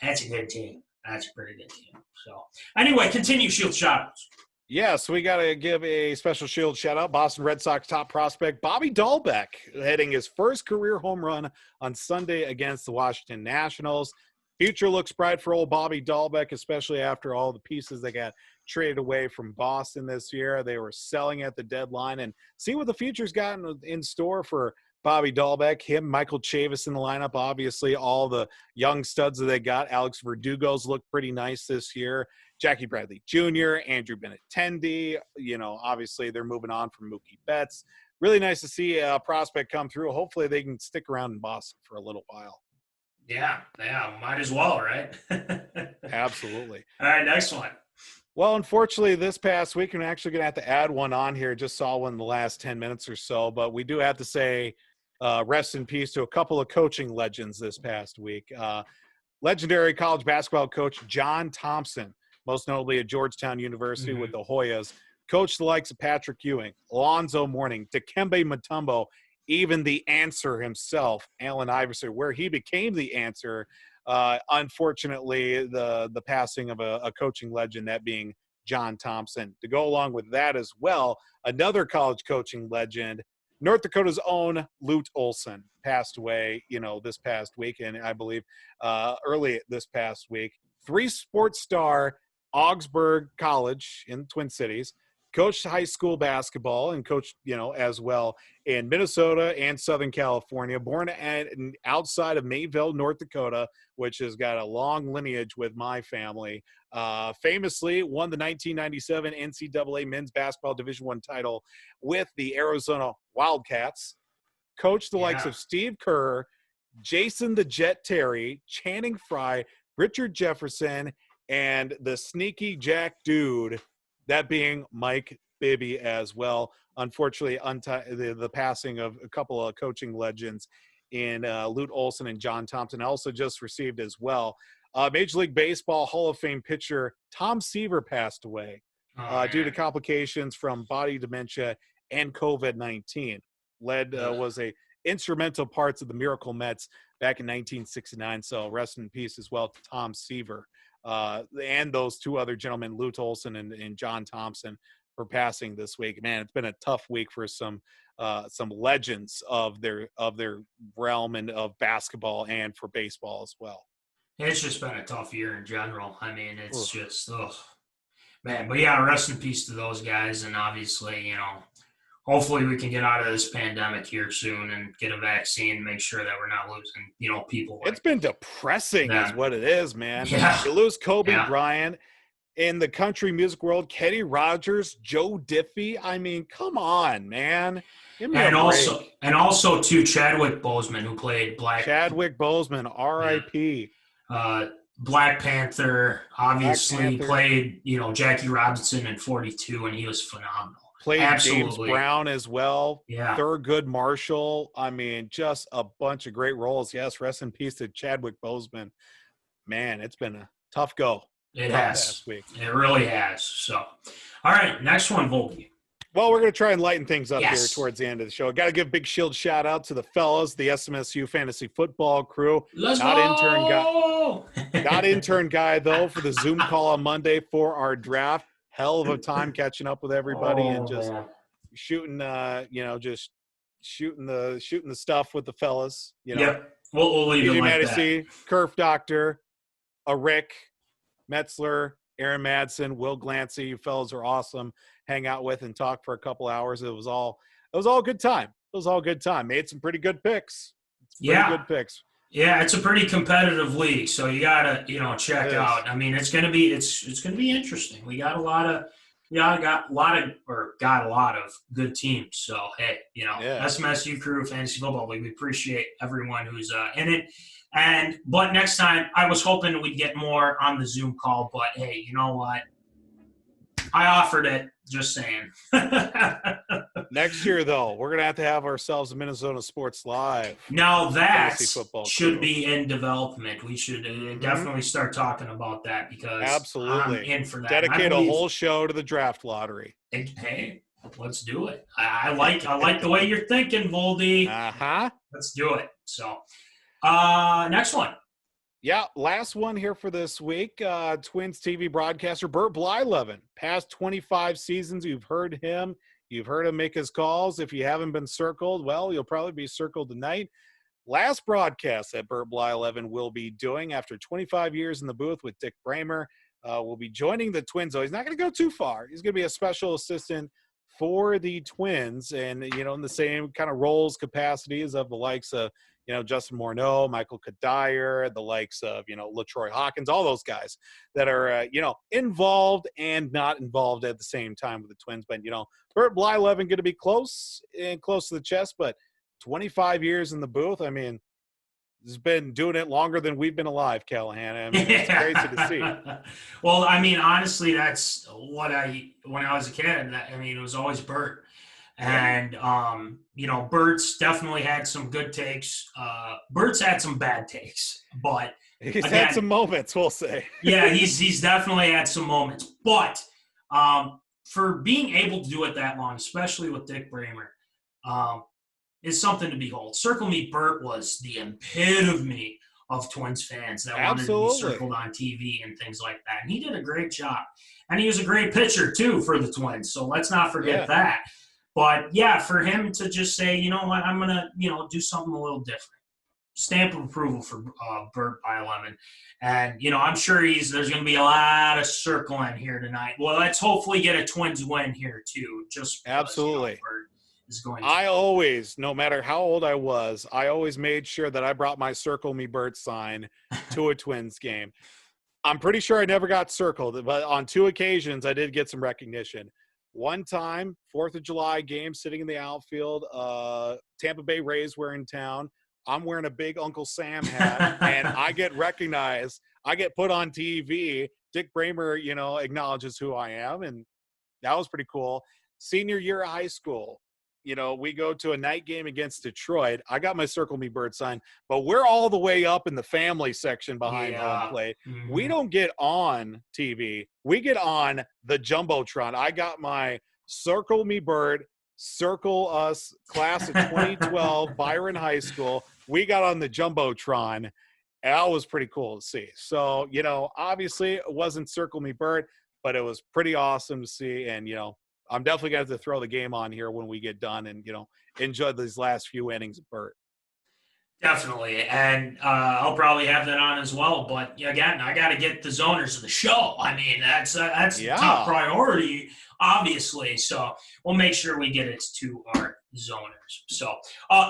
That's a good team. That's a pretty good team. So, anyway, continue Shield shout-outs. Yes, we got to give a special Shield shout-out. Boston Red Sox top prospect Bobby Dahlbeck hitting his first career home run on Sunday against the Washington Nationals. Future looks bright for old Bobby Dahlbeck, especially after all the pieces that got traded away from Boston this year. They were selling at the deadline, and see what the future's got in store for Bobby Dahlbeck, him, Michael Chavis in the lineup. Obviously, all the young studs that they got. Alex Verdugo's looked pretty nice this year. Jackie Bradley Jr., Andrew Benintendi. Obviously they're moving on from Mookie Betts. Really nice to see a prospect come through. Hopefully they can stick around in Boston for a little while. Yeah, might as well, right? Absolutely. All right, next one. Well, unfortunately, this past week, I'm actually going to have to add one on here. Just saw one in the last 10 minutes or so, but we do have to say rest in peace to a couple of coaching legends this past week. Legendary college basketball coach John Thompson, most notably at Georgetown University with the Hoyas, coached the likes of Patrick Ewing, Alonzo Mourning, Dikembe Mutombo, even the answer himself, Allen Iverson, where he became the answer. Unfortunately, the passing of a coaching legend, that being John Thompson. To go along with that as well, another college coaching legend, North Dakota's own Lute Olson, passed away, this past week, and I believe early this past week. 3-sport star, Augsburg College in the Twin Cities, coached high school basketball and coached, as well in Minnesota and Southern California, born outside of Mayville, North Dakota, which has got a long lineage with my family. Famously won the 1997 NCAA men's basketball Division I title with the Arizona Wildcats. Coached the likes of Steve Kerr, Jason the Jet Terry, Channing Frye, Richard Jefferson, and the sneaky Jack dude, that being Mike Bibby as well. Unfortunately, the passing of a couple of coaching legends in Lute Olson and John Thompson also just received as well. Major League Baseball Hall of Fame pitcher Tom Seaver passed away due to complications from body dementia and COVID-19. Was a instrumental parts of the Miracle Mets back in 1969. So rest in peace as well to Tom Seaver and those two other gentlemen, Lute Olson and John Thompson, for passing this week. Man, it's been a tough week for some legends of their realm and of basketball and for baseball as well. It's just been a tough year in general. I mean, it's just, man. But yeah, rest in peace to those guys. And obviously, hopefully we can get out of this pandemic here soon and get a vaccine and make sure that we're not losing, people. It's been depressing is what it is, man. Yeah. You lose Kobe Bryant. In the country music world, Kenny Rogers, Joe Diffie. I mean, come on, man. And also too, Chadwick Boseman, who played Black. Chadwick Boseman, R.I.P. Black Panther, obviously played, Jackie Robinson in 42, and he was phenomenal. Played James Brown as well. Yeah. Thurgood Marshall. I mean, just a bunch of great roles. Yes, rest in peace to Chadwick Boseman. Man, it's been a tough go. It has. It really has. So, all right, next one, Volky. Well, we're going to try and lighten things up here towards the end of the show. Got to give a big shield shout out to the fellas, the SMSU Fantasy Football crew. Not intern guy, though, for the Zoom call on Monday for our draft. Hell of a time catching up with everybody and just shooting, just shooting the stuff with the fellas. Yep. We'll leave it like that. Kerf Doctor, a Rick, Metzler, Aaron Madsen, Will Glancy. You fellas are awesome. Hang out with and talk for a couple hours. It was all a good time. Made some pretty good picks. Good picks. Yeah, it's a pretty competitive league, so you gotta check out. I mean, it's gonna be interesting. We got a lot of good teams. So hey, SMSU crew, Fantasy Football League. We appreciate everyone who's in it. But next time, I was hoping we'd get more on the Zoom call. But hey, you know what? I offered it. Just saying. Next year, though, we're going to have ourselves a MinneZona Sports Live. Now that should be in development. We should definitely start talking about that because absolutely I'm in for that. Dedicate a whole show to the draft lottery. Hey, let's do it. I like the way you're thinking, Voldy. Let's do it. So, next one. Yeah, last one here for this week. Twins TV broadcaster Bert Blyleven. Past 25 seasons, you've heard him. You've heard him make his calls. If you haven't been circled, well, you'll probably be circled tonight. Last broadcast that Bert Blyleven will be doing after 25 years in the booth with Dick Bramer. Will be joining the Twins. So he's not going to go too far. He's going to be a special assistant for the Twins and, in the same kind of roles, capacities of the likes of, Justin Morneau, Michael Kadire, the likes of, LaTroy Hawkins, all those guys that are, involved and not involved at the same time with the Twins. But, Bert Blyleven going to be close to the chest, but 25 years in the booth. I mean, he's been doing it longer than we've been alive, Callahan. I mean, it's crazy to see. Well, I mean, honestly, that's when I was a kid, it was always Bert. And, Bert's definitely had some good takes. Bert's had some bad takes, but he's had some moments, we'll say. Yeah, he's definitely had some moments. But for being able to do it that long, especially with Dick Bramer, is something to behold. Circle Me Bert was the epitome of Twins fans that wanted to be circled on TV and things like that. And he did a great job. And he was a great pitcher, too, for the Twins. So let's not forget that. But, yeah, for him to just say, you know what, I'm going to, do something a little different. Stamp of approval for Bert Blyleven. And, I'm sure there's going to be a lot of circling here tonight. Well, let's hopefully get a Twins win here, too. Just because, absolutely. Bert is going to. I always, no matter how old I was, I always made sure that I brought my Circle Me Bert sign to a Twins game. I'm pretty sure I never got circled, but on 2 occasions I did get some recognition. One time, 4th of July game, sitting in the outfield, Tampa Bay Rays were in town. I'm wearing a big Uncle Sam hat, and I get recognized. I get put on TV. Dick Bramer, acknowledges who I am, and that was pretty cool. Senior year of high school, we go to a night game against Detroit. I got my Circle Me Bird sign, but we're all the way up in the family section behind home plate. Mm-hmm. We don't get on TV. We get on the Jumbotron. I got my Circle Me Bird, Circle Us class of 2012, Byron High School. We got on the Jumbotron. And that was pretty cool to see. So, obviously it wasn't Circle Me Bird, but it was pretty awesome to see. And, I'm definitely going to have to throw the game on here when we get done and, enjoy these last few innings of Bert. Definitely. And I'll probably have that on as well. But again, I got to get the zoners of the show. I mean, that's top priority, obviously. So we'll make sure we get it to our zoners. So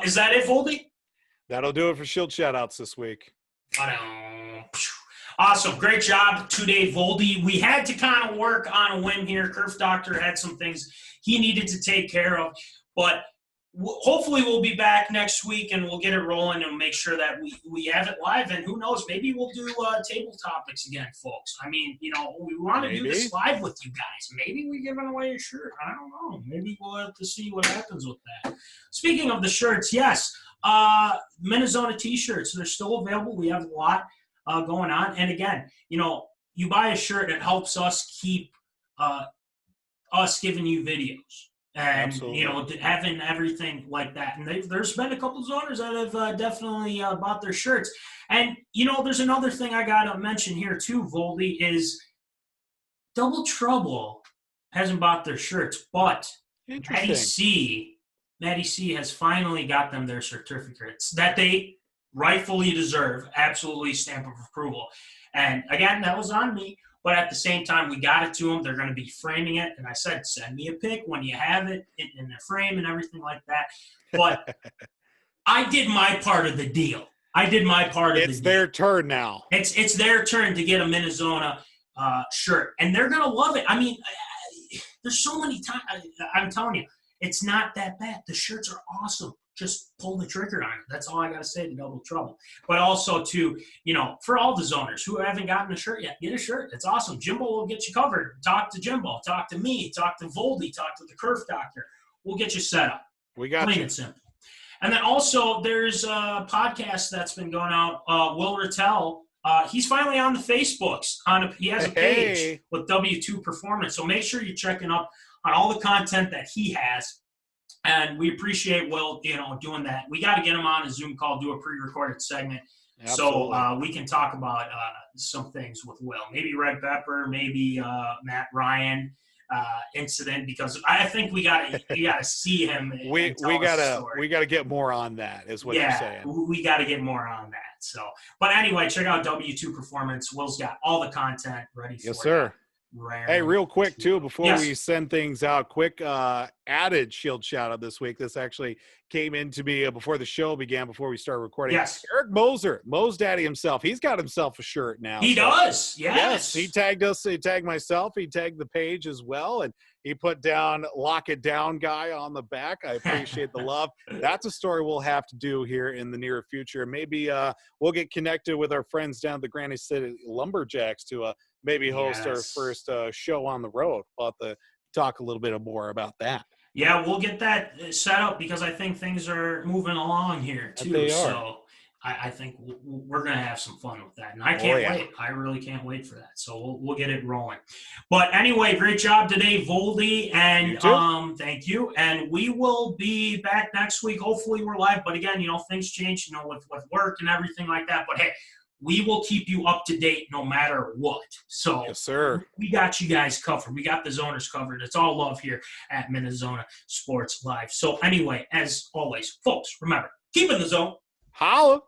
is that it, Voldy? That'll do it for Shield Shoutouts this week. Awesome. Great job today, Voldy. We had to kind of work on a whim here. Kerf Doctor had some things he needed to take care of. But hopefully we'll be back next week and we'll get it rolling and make sure that we have it live. And who knows, maybe we'll do table topics again, folks. I mean, we want to do this live with you guys. Maybe we're giving away a shirt. I don't know. Maybe we'll have to see what happens with that. Speaking of the shirts, yes, MinneZona t-shirts, they're still available. We have a lot going on. And again, you buy a shirt, it helps us keep us giving you videos. And, Absolutely. having everything like that. And there's been a couple zoners that have definitely bought their shirts. And, there's another thing I got to mention here too, Voldy, is Double Trouble hasn't bought their shirts, but Maddie C has finally got them their certificates that they rightfully deserve, absolutely stamp of approval. And, again, that was on me. But at the same time, we got it to them. They're going to be framing it. And I said, send me a pic when you have it in the frame and everything like that. But I did my part of the deal. It's their turn now. It's their turn to get a MinneZona shirt. And they're going to love it. I mean, there's so many times. I'm telling you, it's not that bad. The shirts are awesome. Just pull the trigger on it. That's all I got to say to Double Trouble. But also to, for all the zoners who haven't gotten a shirt yet, get a shirt. It's awesome. Jimbo will get you covered. Talk to Jimbo. Talk to me. Talk to Voldy. Talk to the Kerf Doctor. We'll get you set up. We got Plain you. and simple. And then also there's a podcast that's been going out. Will Rattel, he's finally on the Facebooks. He has a page with W2 Performance. So make sure you're checking up on all the content that he has. And we appreciate Will, doing that. We got to get him on a Zoom call, do a pre-recorded segment. Absolutely. So we can talk about some things with Will. Maybe Red Pepper, maybe Matt Ryan incident, because I think we got to see him. We gotta get more on that, is what you're saying. We got to get more on that. So, but anyway, check out W2 Performance. Will's got all the content ready for you. Yes, sir. Hey, real quick, too, before we send things out, quick added Shield shout-out this week. This actually came into me before the show began, before we started recording. Yes. Eric Moser, Mo's daddy himself, he's got himself a shirt now. He does, yes. He tagged us, he tagged myself, he tagged the page as well, and he put down Lock It Down guy on the back. I appreciate the love. That's a story we'll have to do here in the near future. Maybe we'll get connected with our friends down at the Granite City Lumberjacks to maybe host our first show on the road. We'll have to talk a little bit more about that. Yeah, we'll get that set up because I think things are moving along here too. They are. So I think we're going to have some fun with that. And I can't wait. I really can't wait for that. So we'll get it rolling. But anyway, great job today, Voldy. And thank you. And we will be back next week. Hopefully we're live. But again, things change, with work and everything like that. But hey, we will keep you up to date no matter what. So yes, sir. We got you guys covered. We got the zoners covered. It's all love here at MinneZona Sports Live. So anyway, as always, folks, remember, keep in the zone. Holla.